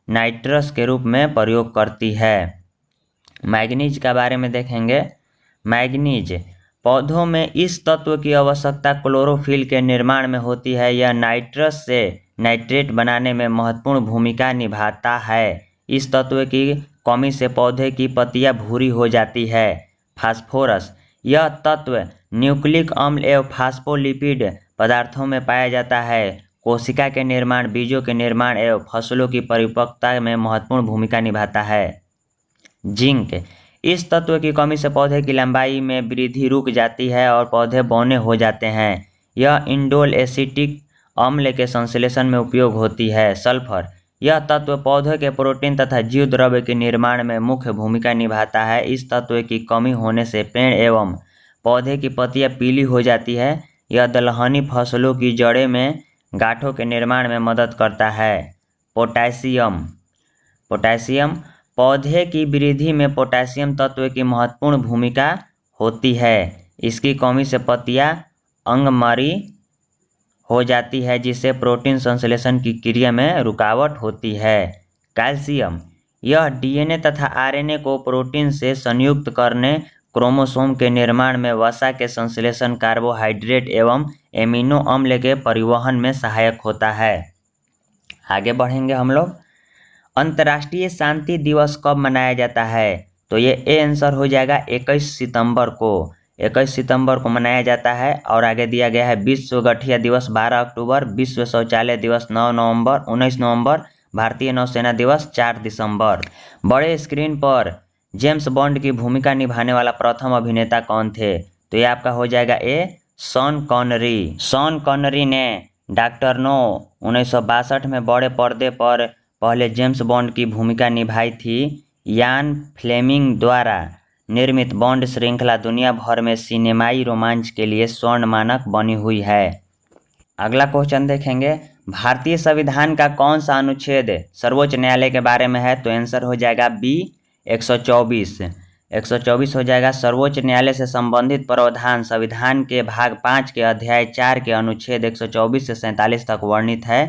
नाइट्रस के रूप में प्रयोग करती है। मैग्नीज के बारे में देखेंगे। मैग्नीज पौधों में इस तत्व की आवश्यकता क्लोरोफिल के निर्माण में होती है। यह नाइट्रस से नाइट्रेट बनाने में महत्वपूर्ण भूमिका निभाता है। इस तत्व की कमी से पौधे की पत्तियां भूरी हो जाती है। फास्फोरस यह तत्व न्यूक्लिक अम्ल एवं फास्फोलिपिड पदार्थों में पाया जाता है। कोशिका के निर्माण, बीजों के निर्माण एवं फसलों की परिपक्वता में महत्वपूर्ण भूमिका निभाता है। जिंक इस तत्व की कमी से पौधे की लंबाई में वृद्धि रुक जाती है और पौधे बौने हो जाते हैं। यह इंडोल एसिटिक अम्ल के संश्लेषण में उपयोग होती है। सल्फर यह तत्व पौधे के प्रोटीन तथा जीव द्रव्य के निर्माण में मुख्य भूमिका निभाता है। इस तत्व की कमी होने से पेड़ एवं पौधे की पत्तियां पीली हो जाती है। यह दलहनी फसलों की जड़ें में गांठों के निर्माण में मदद करता है। पोटेशियम पौधे की वृद्धि में पोटेशियम तत्व की महत्वपूर्ण भूमिका होती है। इसकी कमी से पत्तियां अंगमरी हो जाती है, जिससे प्रोटीन संश्लेषण की क्रिया में रुकावट होती है। कैल्शियम यह DNA तथा RNA को प्रोटीन से संयुक्त करने, क्रोमोसोम के निर्माण में, वसा के संश्लेषण, कार्बोहाइड्रेट एवं एमिनो अम्ल के परिवहन में सहायक होता है। आगे बढ़ेंगे हम लोग। अंतर्राष्ट्रीय शांति दिवस कब मनाया जाता है? तो ये ए आंसर हो जाएगा 21 सितंबर को। 21 सितंबर को मनाया जाता है। और आगे दिया गया है विश्व गठिया दिवस 12 अक्टूबर, विश्व शौचालय दिवस 9 नवंबर 19 नवंबर, भारतीय नौसेना दिवस 4 दिसंबर। बड़े स्क्रीन पर जेम्स बॉन्ड की भूमिका निभाने वाला प्रथम अभिनेता कौन थे? तो ये आपका हो जाएगा ए शॉन कॉनरी। शॉन कॉनरी ने डॉक्टर नो 1962 में बड़े पर्दे पर पहले जेम्स बॉन्ड की भूमिका निभाई थी। यान फ्लेमिंग द्वारा निर्मित बॉन्ड श्रृंखला दुनिया भर में सिनेमाई रोमांच के लिए स्वर्ण मानक बनी हुई है। अगला क्वेश्चन देखेंगे, भारतीय संविधान का कौन सा अनुच्छेद सर्वोच्च न्यायालय के बारे में है? तो आंसर हो जाएगा बी 124। 124 हो जाएगा। सर्वोच्च न्यायालय से संबंधित प्रावधान संविधान के भाग 5 के अध्याय 4 के अनुच्छेद 124 से 47 तक वर्णित है।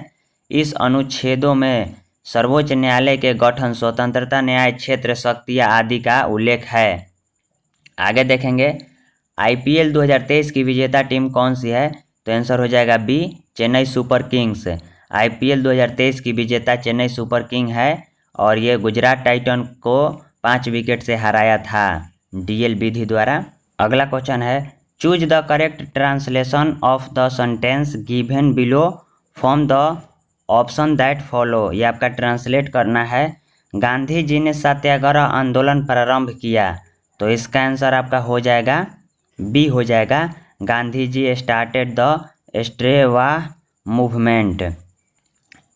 इस अनुच्छेदों में सर्वोच्च न्यायालय के गठन, स्वतंत्रता, न्याय क्षेत्र, शक्तियाँ आदि का उल्लेख है। आगे देखेंगे, IPL 2023 की विजेता टीम कौन सी है? तो आंसर हो जाएगा B Chennai Super Kings. IPL 2023 की विजेता चेन्नई सुपर किंग है और ये गुजरात टाइटन को 5 विकेट से हराया था DL विधि द्वारा। अगला क्वेश्चन है, choose the correct translation of the sentence given below from the option that follow. ये आपका ट्रांसलेट करना है। गांधी जी ने सत्याग्रह आंदोलन प्रारंभ किया, तो इसका आंसर आपका हो जाएगा बी हो जाएगा। Gandhi ji started the स्ट्रेवा movement.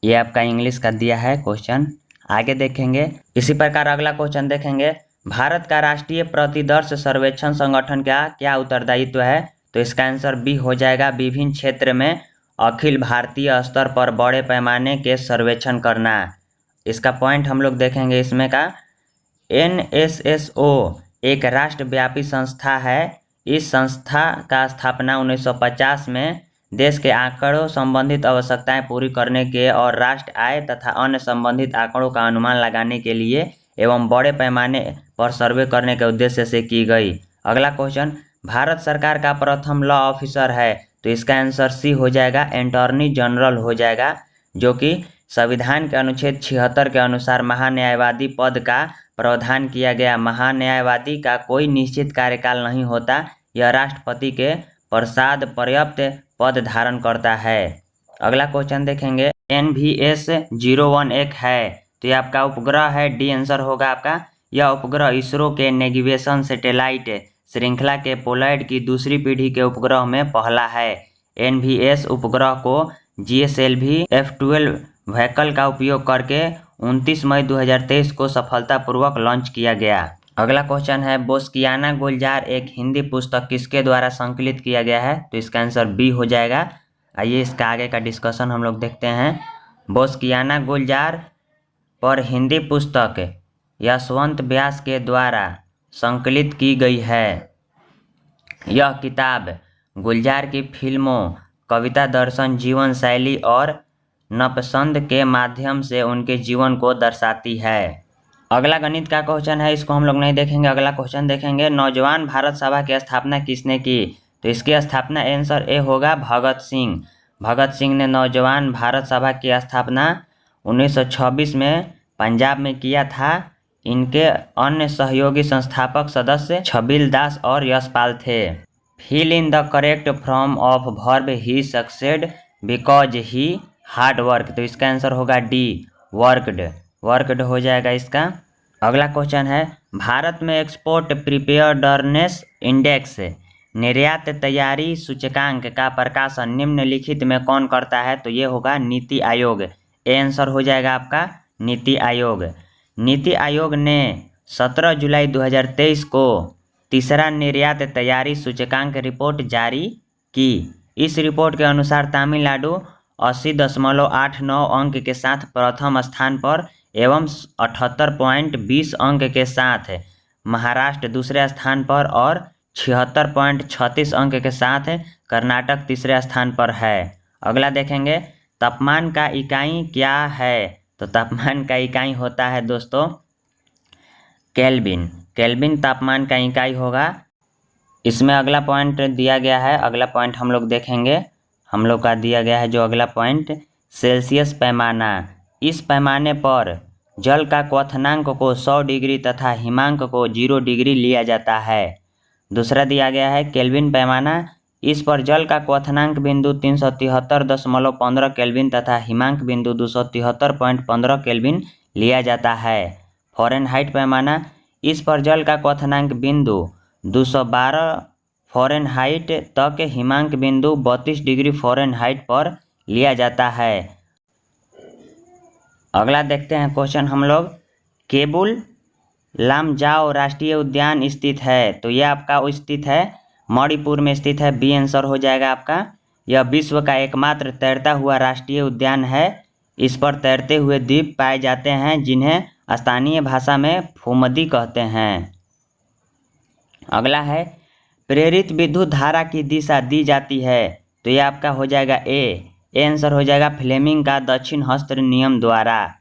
ये आपका इंग्लिश का दिया है क्वेश्चन। आगे देखेंगे, इसी प्रकार अगला क्वेश्चन देखेंगे, भारत का राष्ट्रीय प्रतिदर्श सर्वेक्षण संगठन का क्या उत्तरदायित्व है? तो इसका आंसर बी हो जाएगा। विभिन्न क्षेत्र में अखिल भारतीय स्तर पर बड़े पैमाने के सर्वेक्षण करना। इसका पॉइंट हम लोग देखेंगे इसमें का। NSSO एक राष्ट्रव्यापी संस्था है। इस संस्था का स्थापना 1950 में देश के आंकड़ों संबंधित आवश्यकताएं पूरी करने के और राष्ट्र आय तथा अन्य संबंधित आंकड़ों का अनुमान लगाने के लिए एवं बड़े पैमाने पर सर्वे करने के उद्देश्य से की गई। अगला क्वेश्चन, भारत सरकार का प्रथम लॉ ऑफिसर है, तो इसका आंसर सी हो जाएगा। अटॉर्नी जनरल हो जाएगा, जो कि संविधान के अनुच्छेद 76 के अनुसार महान्यायवादी पद का प्रावधान किया गया। महान्यायवादी का कोई निश्चित कार्यकाल नहीं होता, यह राष्ट्रपति के प्रसाद पर्याप्त पद धारण करता है। अगला क्वेश्चन देखेंगे, NVS 01 एक है, तो ये आपका उपग्रह है। डी आंसर होगा आपका। यह उपग्रह इसरो के नेविगेशन सैटेलाइट श्रृंखला के पोलैंड की दूसरी पीढ़ी के उपग्रह में पहला है। NVS उपग्रह को GSLV F-12 व्हीकल का उपयोग करके 29 मई 2023 को सफलतापूर्वक लॉन्च किया गया। अगला क्वेश्चन है, बोस्कियाना गुलजार एक हिंदी पुस्तक किसके द्वारा संकलित किया गया है? तो इसका आंसर बी हो जाएगा। आइए इसका आगे का डिस्कशन हम लोग देखते हैं। बोस्कियाना गुलजार पर हिंदी पुस्तक यशवंत व्यास के द्वारा संकलित की गई है। यह किताब गुलजार की फिल्मों, कविता, दर्शन, जीवन शैली और नपसंद के माध्यम से उनके जीवन को दर्शाती है। अगला गणित का क्वेश्चन है, इसको हम लोग नहीं देखेंगे। अगला क्वेश्चन देखेंगे, नौजवान भारत सभा की स्थापना किसने की? तो इसकी स्थापना आंसर ए होगा भगत सिंह। भगत सिंह ने नौजवान भारत सभा की स्थापना 1926 में पंजाब में किया था। इनके अन्य सहयोगी संस्थापक सदस्य छबिल दास और यशपाल थे। Fill in the correct form of verb he succeed because he hard work. तो इसका आंसर होगा डी वर्कड। वर्कड हो जाएगा इसका। अगला क्वेश्चन है, भारत में एक्सपोर्ट प्रिपेयर्डनेस इंडेक्स निर्यात तैयारी सूचकांक का प्रकाशन निम्नलिखित में कौन करता है? तो ये होगा नीति आयोग। ए आंसर हो जाएगा आपका नीति आयोग। नीति आयोग ने 17 जुलाई 2023 को तीसरा निर्यात तैयारी सूचकांक रिपोर्ट जारी की। इस रिपोर्ट के अनुसार तमिलनाडु 80.89 अंक के साथ प्रथम स्थान पर एवं 78.20 अंक के साथ महाराष्ट्र दूसरे स्थान पर और 76.36 अंक के साथ कर्नाटक तीसरे स्थान पर है। अगला देखेंगे, तापमान का इकाई क्या है? तो तापमान का इकाई होता है दोस्तों केल्विन। केल्विन तापमान का इकाई होगा। इसमें अगला पॉइंट दिया गया है। अगला पॉइंट हम लोग देखेंगे। हम लोग का दिया गया है जो अगला पॉइंट, सेल्सियस पैमाना। इस पैमाने पर जल का क्वथनांक को 100 डिग्री तथा हिमांक को 0 डिग्री लिया जाता है। दूसरा दिया गया है केल्विन पैमाना। इस पर जल का क्वथनांक बिंदु 373.15 केल्विन तथा हिमांक बिंदु 273.15 केल्विन लिया जाता है। फ़ारेनहाइट पैमाना। इस पर जल का क्वथनांक बिंदु 212 फ़ारेनहाइट तक, हिमांक बिंदु 32 डिग्री फ़ारेनहाइट पर लिया जाता है। अगला देखते हैं क्वेश्चन हम लोग। केबुल लामजाओ राष्ट्रीय उद्यान स्थित है, तो यह आपका स्थित है मणिपुर में स्थित है। बी आंसर हो जाएगा आपका। यह विश्व का एकमात्र तैरता हुआ राष्ट्रीय उद्यान है। इस पर तैरते हुए द्वीप पाए जाते हैं जिन्हें स्थानीय भाषा में फुमदी कहते हैं। अगला है प्रेरित विद्युत धारा की दिशा दी जाती है, तो यह आपका हो जाएगा ए आंसर हो जाएगा फ्लेमिंग का दक्षिण हस्त नियम द्वारा।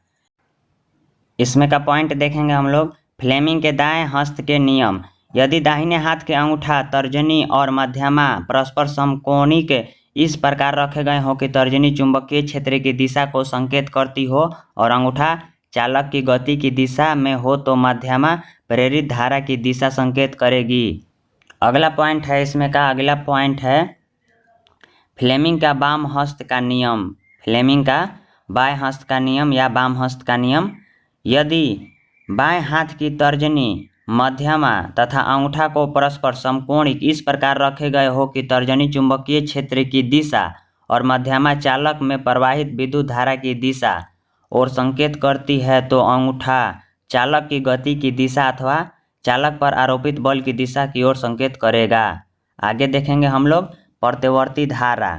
इसमें का पॉइंट देखेंगे हम लोग। फ्लेमिंग के दाएं हस्त के नियम। यदि दाहिने हाथ के अंगूठा, तर्जनी और मध्यमा परस्पर समकोणिक इस प्रकार रखे गए हो कि तर्जनी चुंबकीय क्षेत्र की दिशा को संकेत करती हो और अंगूठा चालक की गति की दिशा में हो, तो मध्यमा प्रेरित धारा की दिशा संकेत करेगी। अगला पॉइंट है इसमें का, अगला पॉइंट है फ्लेमिंग का वाम हस्त का नियम। फ्लेमिंग का बाएं हस्त का नियम या वाम हस्त का नियम। यदि बाएं हाथ की तर्जनी, मध्यमा तथा अंगूठा को परस्पर समकोणिक इस प्रकार रखे गए हो कि तर्जनी चुंबकीय क्षेत्र की दिशा और मध्यमा चालक में प्रवाहित विद्युत धारा की दिशा और संकेत करती है, तो अंगूठा चालक की गति की दिशा अथवा चालक पर आरोपित बल की दिशा की ओर संकेत करेगा। आगे देखेंगे हम लोग प्रत्यवर्ती धारा।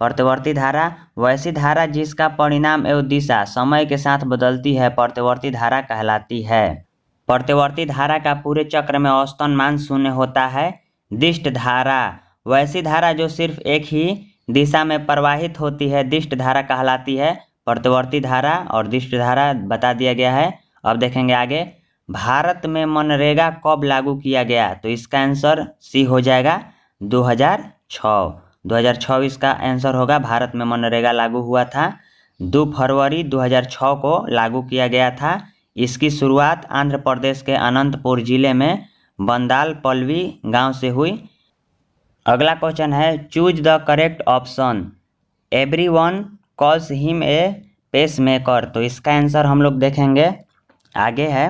प्रत्यवर्ती धारा वैसी धारा जिसका परिणाम एवं दिशा समय के साथ बदलती है, प्रत्यवर्ती धारा कहलाती है। प्रत्यवर्ती धारा का पूरे चक्र में औसतन मान 0 होता है। दिष्ट धारा वैसी धारा जो सिर्फ एक ही दिशा में प्रवाहित होती है, दिष्ट धारा कहलाती है। प्रत्यवर्ती धारा और दिष्ट धारा बता दिया गया है। अब देखेंगे आगे। भारत में मनरेगा कब लागू किया गया, तो इसका आंसर सी हो जाएगा 2006। 2006 इसका आंसर होगा। भारत में मनरेगा लागू हुआ था। 2 फरवरी 2006 को लागू किया गया था। इसकी शुरुआत आंध्र प्रदेश के अनंतपुर जिले में बंदालपल्ली गांव से हुई। अगला क्वेश्चन है choose the correct option. Everyone calls him a pacemaker, तो इसका आंसर हम लोग देखेंगे आगे है।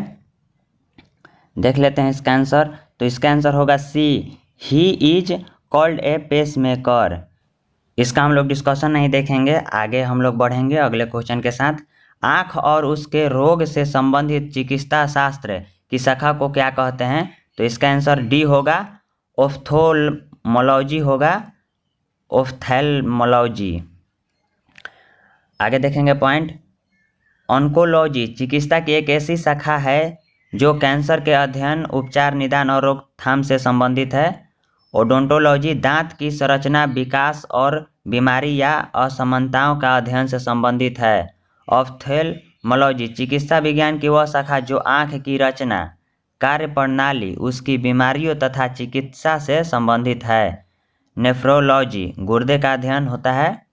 देख लेते हैं इसका आंसर। तो इसका आंसर होगा C, he is called a pacemaker. इसका हम लोग डिस्कशन नहीं देखेंगे, आगे हम लोग बढ़ेंगे अगले क्वेश्चन के साथ। आँख और उसके रोग से संबंधित चिकित्सा शास्त्र की शाखा को क्या कहते हैं, तो इसका आंसर डी होगा, ऑफ्थोल्मोलॉजी होगा, ऑफ्थेल्मोलॉजी। आगे देखेंगे पॉइंट। ऑन्कोलॉजी चिकित्सा की एक ऐसी शाखा है जो कैंसर के अध्ययन, उपचार, निदान और रोकथाम से संबंधित है। ओडोंटोलॉजी दांत की संरचना, विकास और बीमारी या असमानताओं का अध्ययन से संबंधित है। ऑफ्थेल्मोलॉजी चिकित्सा विज्ञान की वह शाखा जो आँख की रचना, कार्य प्रणाली, उसकी बीमारियों तथा चिकित्सा से संबंधित है। नेफ्रोलॉजी गुर्दे का अध्ययन होता है।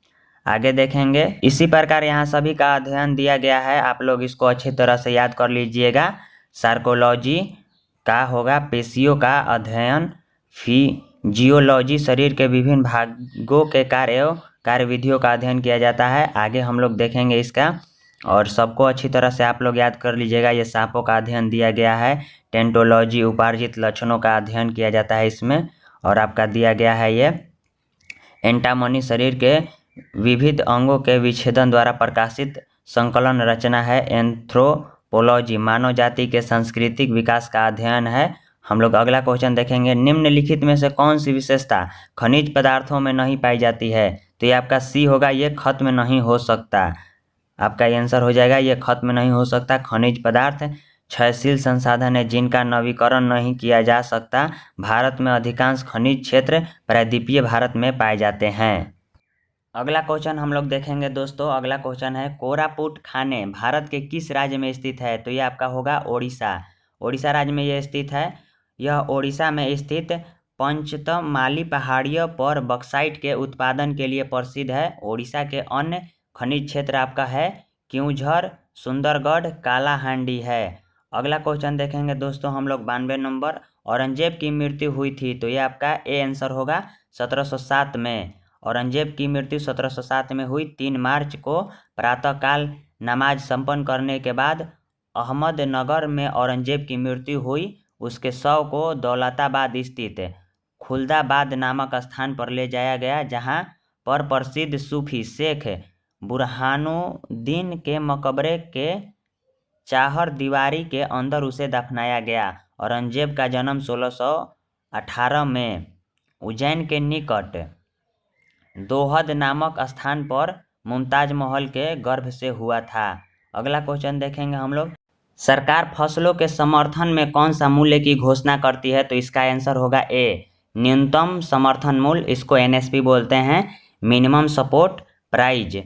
आगे देखेंगे। इसी प्रकार यहाँ सभी का अध्ययन दिया गया है, आप लोग इसको अच्छी तरह से याद कर लीजिएगा। सार्कोलॉजी का होगा पेशियों का अध्ययन। फिजियोलॉजी शरीर के विभिन्न भागों के कार्यविधियों का अध्ययन किया जाता है। आगे हम लोग देखेंगे इसका, और सबको अच्छी तरह से आप लोग याद कर लीजिएगा। ये सांपों का अध्ययन दिया गया है। टेंटोलॉजी उपार्जित लक्षणों का अध्ययन किया जाता है इसमें। और आपका दिया गया है ये एंटामोनी शरीर के विविध अंगों के विच्छेदन द्वारा प्रकाशित संकलन रचना है। एंथ्रोपोलॉजी मानव जाति के सांस्कृतिक विकास का अध्ययन है। हम लोग अगला क्वेश्चन देखेंगे। निम्नलिखित में से कौन सी विशेषता खनिज पदार्थों में नहीं पाई जाती है, तो ये आपका सी होगा, ये खत्म नहीं हो सकता। आपका ये आंसर हो जाएगा, ये खत्म नहीं हो सकता। खनिज पदार्थ क्षयशील संसाधन है जिनका नवीकरण नहीं किया जा सकता। भारत में अधिकांश खनिज क्षेत्र प्रायद्वीपीय भारत में पाए जाते हैं। अगला क्वेश्चन हम लोग देखेंगे दोस्तों। अगला क्वेश्चन है कोरापुट खाने भारत के किस राज्य में स्थित है, तो ये आपका होगा ओडिशा। ओडिशा राज्य में ये स्थित है। यह ओडिशा में स्थित पंचतमाली पहाड़ियों पर बक्साइट के उत्पादन के लिए प्रसिद्ध है। ओडिशा के अन्य खनिज क्षेत्र आपका है केउंझर, सुंदरगढ़ कालाहांडी है। अगला क्वेश्चन देखेंगे दोस्तों हम लोग 92 नंबर, औरंगजेब की मृत्यु हुई थी, तो ये आपका ए आंसर होगा 1707 में। औरंगजेब की मृत्यु 1707 में हुई। 3 मार्च को प्रातःकाल नमाज संपन्न करने के बाद अहमदनगर में औरंगजेब की मृत्यु हुई। उसके शव को दौलताबाद स्थित खुलदाबाद नामक स्थान पर ले जाया गया, जहां पर प्रसिद्ध सूफी शेख बुरहानुद्दीन के मकबरे के चाहर दीवारी के अंदर उसे दफनाया गया। औरंगजेब का जन्म 1618 में उज्जैन के निकट दोहद नामक स्थान पर मुमताज महल के गर्भ से हुआ था। अगला क्वेश्चन देखेंगे हम लोग, सरकार फसलों के समर्थन में कौन सा मूल्य की घोषणा करती है, तो इसका आंसर होगा ए न्यूनतम समर्थन मूल्य, इसको एनएसपी बोलते हैं, मिनिमम सपोर्ट प्राइज,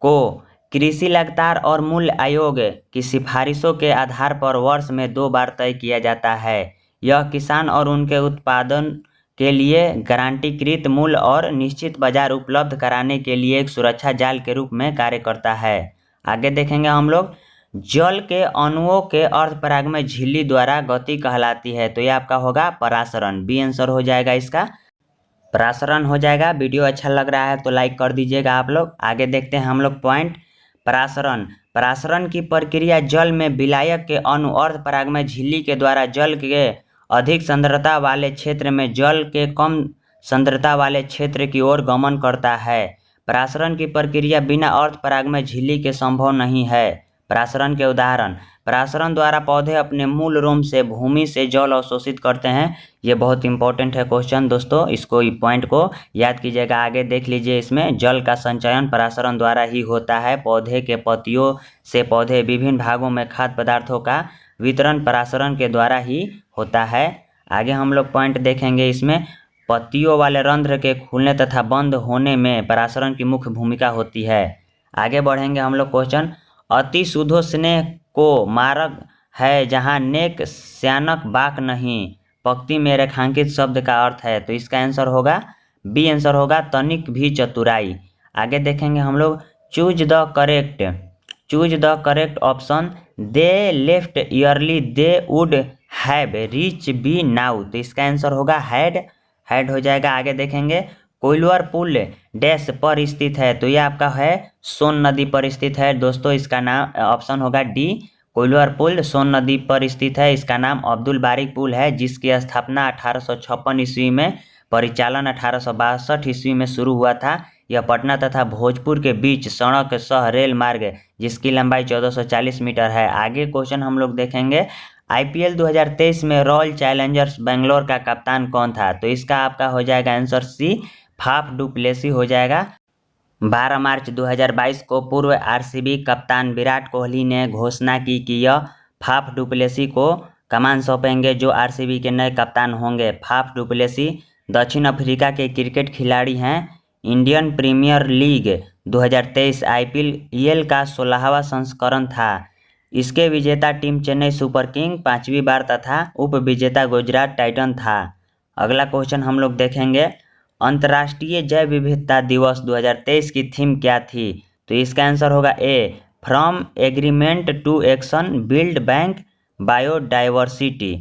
को कृषि लगातार और मूल्य आयोग की सिफारिशों के आधार पर वर्ष में 2 बार तय किया जाता है। यह किसान और उनके उत्पादन के लिए गारंटीकृत मूल्य और निश्चित बाजार उपलब्ध कराने के लिए एक सुरक्षा जाल के रूप में कार्य करता है। आगे देखेंगे हम लोग, जल के अणुओं के अर्धपराग में झिल्ली द्वारा गति कहलाती है, तो ये आपका होगा परासरण, बी आंसर हो जाएगा इसका, परासरण हो जाएगा। वीडियो अच्छा लग रहा है तो लाइक कर दीजिएगा आप लोग। आगे देखते हैं हम लोग पॉइंट, परासरण की प्रक्रिया जल में विलायक के अणु अर्धपराग में झिल्ली के द्वारा जल के अधिक सांद्रता वाले क्षेत्र में जल के कम सांद्रता वाले क्षेत्र की ओर गमन करता है। परासरण की प्रक्रिया बिना अर्धपराग में झिल्ली के संभव नहीं है। परासरण के उदाहरण, परासरण द्वारा पौधे अपने मूल रोम से भूमि से जल अवशोषित करते हैं। ये बहुत इंपॉर्टेंट है क्वेश्चन दोस्तों, इसको पॉइंट को याद कीजिएगा। आगे देख लीजिए, इसमें जल का संचयन परासरण द्वारा ही होता है। पौधे के पत्तियों से पौधे विभिन्न भागों में खाद्य पदार्थों का वितरण परासरण के द्वारा ही होता है। आगे हम लोग पॉइंट देखेंगे, इसमें पत्तियों वाले रंध्र के खुलने तथा बंद होने में परासरण की मुख्य भूमिका होती है। आगे बढ़ेंगे हम लोग क्वेश्चन, अति शुद्धो स्नेह को मार्ग है जहाँ नेक श्यानक बाक नहीं, पंक्ति में रेखांकित शब्द का अर्थ है, तो इसका आंसर होगा बी आंसर होगा तनिक भी चतुराई। आगे देखेंगे हम लोग, choose the correct option, they left early they would have reach by now, तो इसका आंसर होगा हैड हो जाएगा। आगे देखेंगे, कोइलवर पुल डैश पर स्थित है, तो ये आपका है सोन नदी पर स्थित है दोस्तों, इसका नाम ऑप्शन होगा डी, कोइलवर पुल सोन नदी पर स्थित है। इसका नाम अब्दुल बारिक पुल है, जिसकी स्थापना 1856 ईस्वी में, परिचालन 1862 ईस्वी में शुरू हुआ था। यह पटना तथा भोजपुर के बीच सड़क सह रेल मार्ग, जिसकी लंबाई 1440 मीटर है। आगे क्वेश्चन हम लोग देखेंगे, आईपीएल 2023 में रॉयल चैलेंजर्स बेंगलोर का कप्तान कौन था, तो इसका आपका हो जाएगा answer C, Faf du Plessis हो जाएगा। 12 मार्च 2022 को पूर्व आरसीबी कप्तान विराट कोहली ने घोषणा की कि यह फाफ डु प्लेसी को कमान सौंपेंगे, जो आरसीबी के नए कप्तान होंगे। फाफ डु प्लेसी दक्षिण अफ्रीका के क्रिकेट खिलाड़ी हैं। इंडियन प्रीमियर लीग 2023 आईपीएल का 16वां संस्करण था। इसके विजेता टीम चेन्नई सुपर किंग 5वीं बार तथा उप विजेता गुजरात टाइटन था। अगला क्वेश्चन हम लोग देखेंगे, अंतर्राष्ट्रीय जैव विविधता दिवस 2023 की थीम क्या थी, तो इसका आंसर होगा A, from agreement to action build bank biodiversity.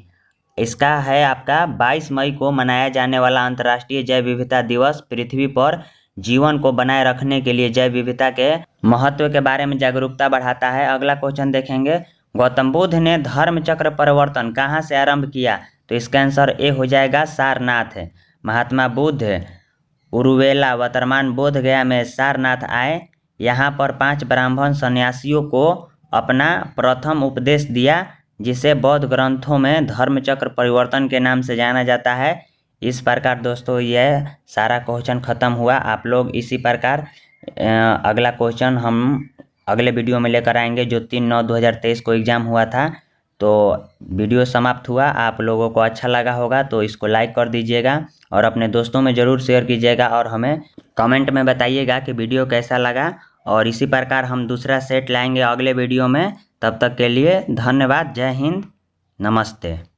इसका है आपका 22 मई को मनाया जाने वाला अंतर्राष्ट्रीय जैव विविधता दिवस पृथ्वी पर जीवन को बनाए रखने के लिए जैव विविधता के महत्व के बारे में जागरूकता बढ़ाता है। अगला क्वेश्चन देखेंगे, गौतम बुद्ध ने धर्म चक्र परिवर्तन कहाँ से आरंभ किया, तो इसका आंसर ए हो जाएगा सारनाथ। महात्मा बुद्ध उरुवेला वर्तमान बोध गया में सारनाथ आए। यहाँ पर 5 ब्राह्मण सन्यासियों को अपना प्रथम उपदेश दिया, जिसे बौद्ध ग्रंथों में धर्मचक्र परिवर्तन के नाम से जाना जाता है। इस प्रकार दोस्तों यह सारा क्वेश्चन ख़त्म हुआ। आप लोग इसी प्रकार अगला क्वेश्चन हम अगले वीडियो में लेकर आएंगे, जो 3/9/2023 को एग्ज़ाम हुआ था। तो वीडियो समाप्त हुआ। आप लोगों को अच्छा लगा होगा तो इसको लाइक कर दीजिएगा और अपने दोस्तों में ज़रूर शेयर कीजिएगा और हमें कमेंट में बताइएगा कि वीडियो कैसा लगा। और इसी प्रकार हम दूसरा सेट लाएंगे अगले वीडियो में। तब तक के लिए धन्यवाद। जय हिंद, नमस्ते।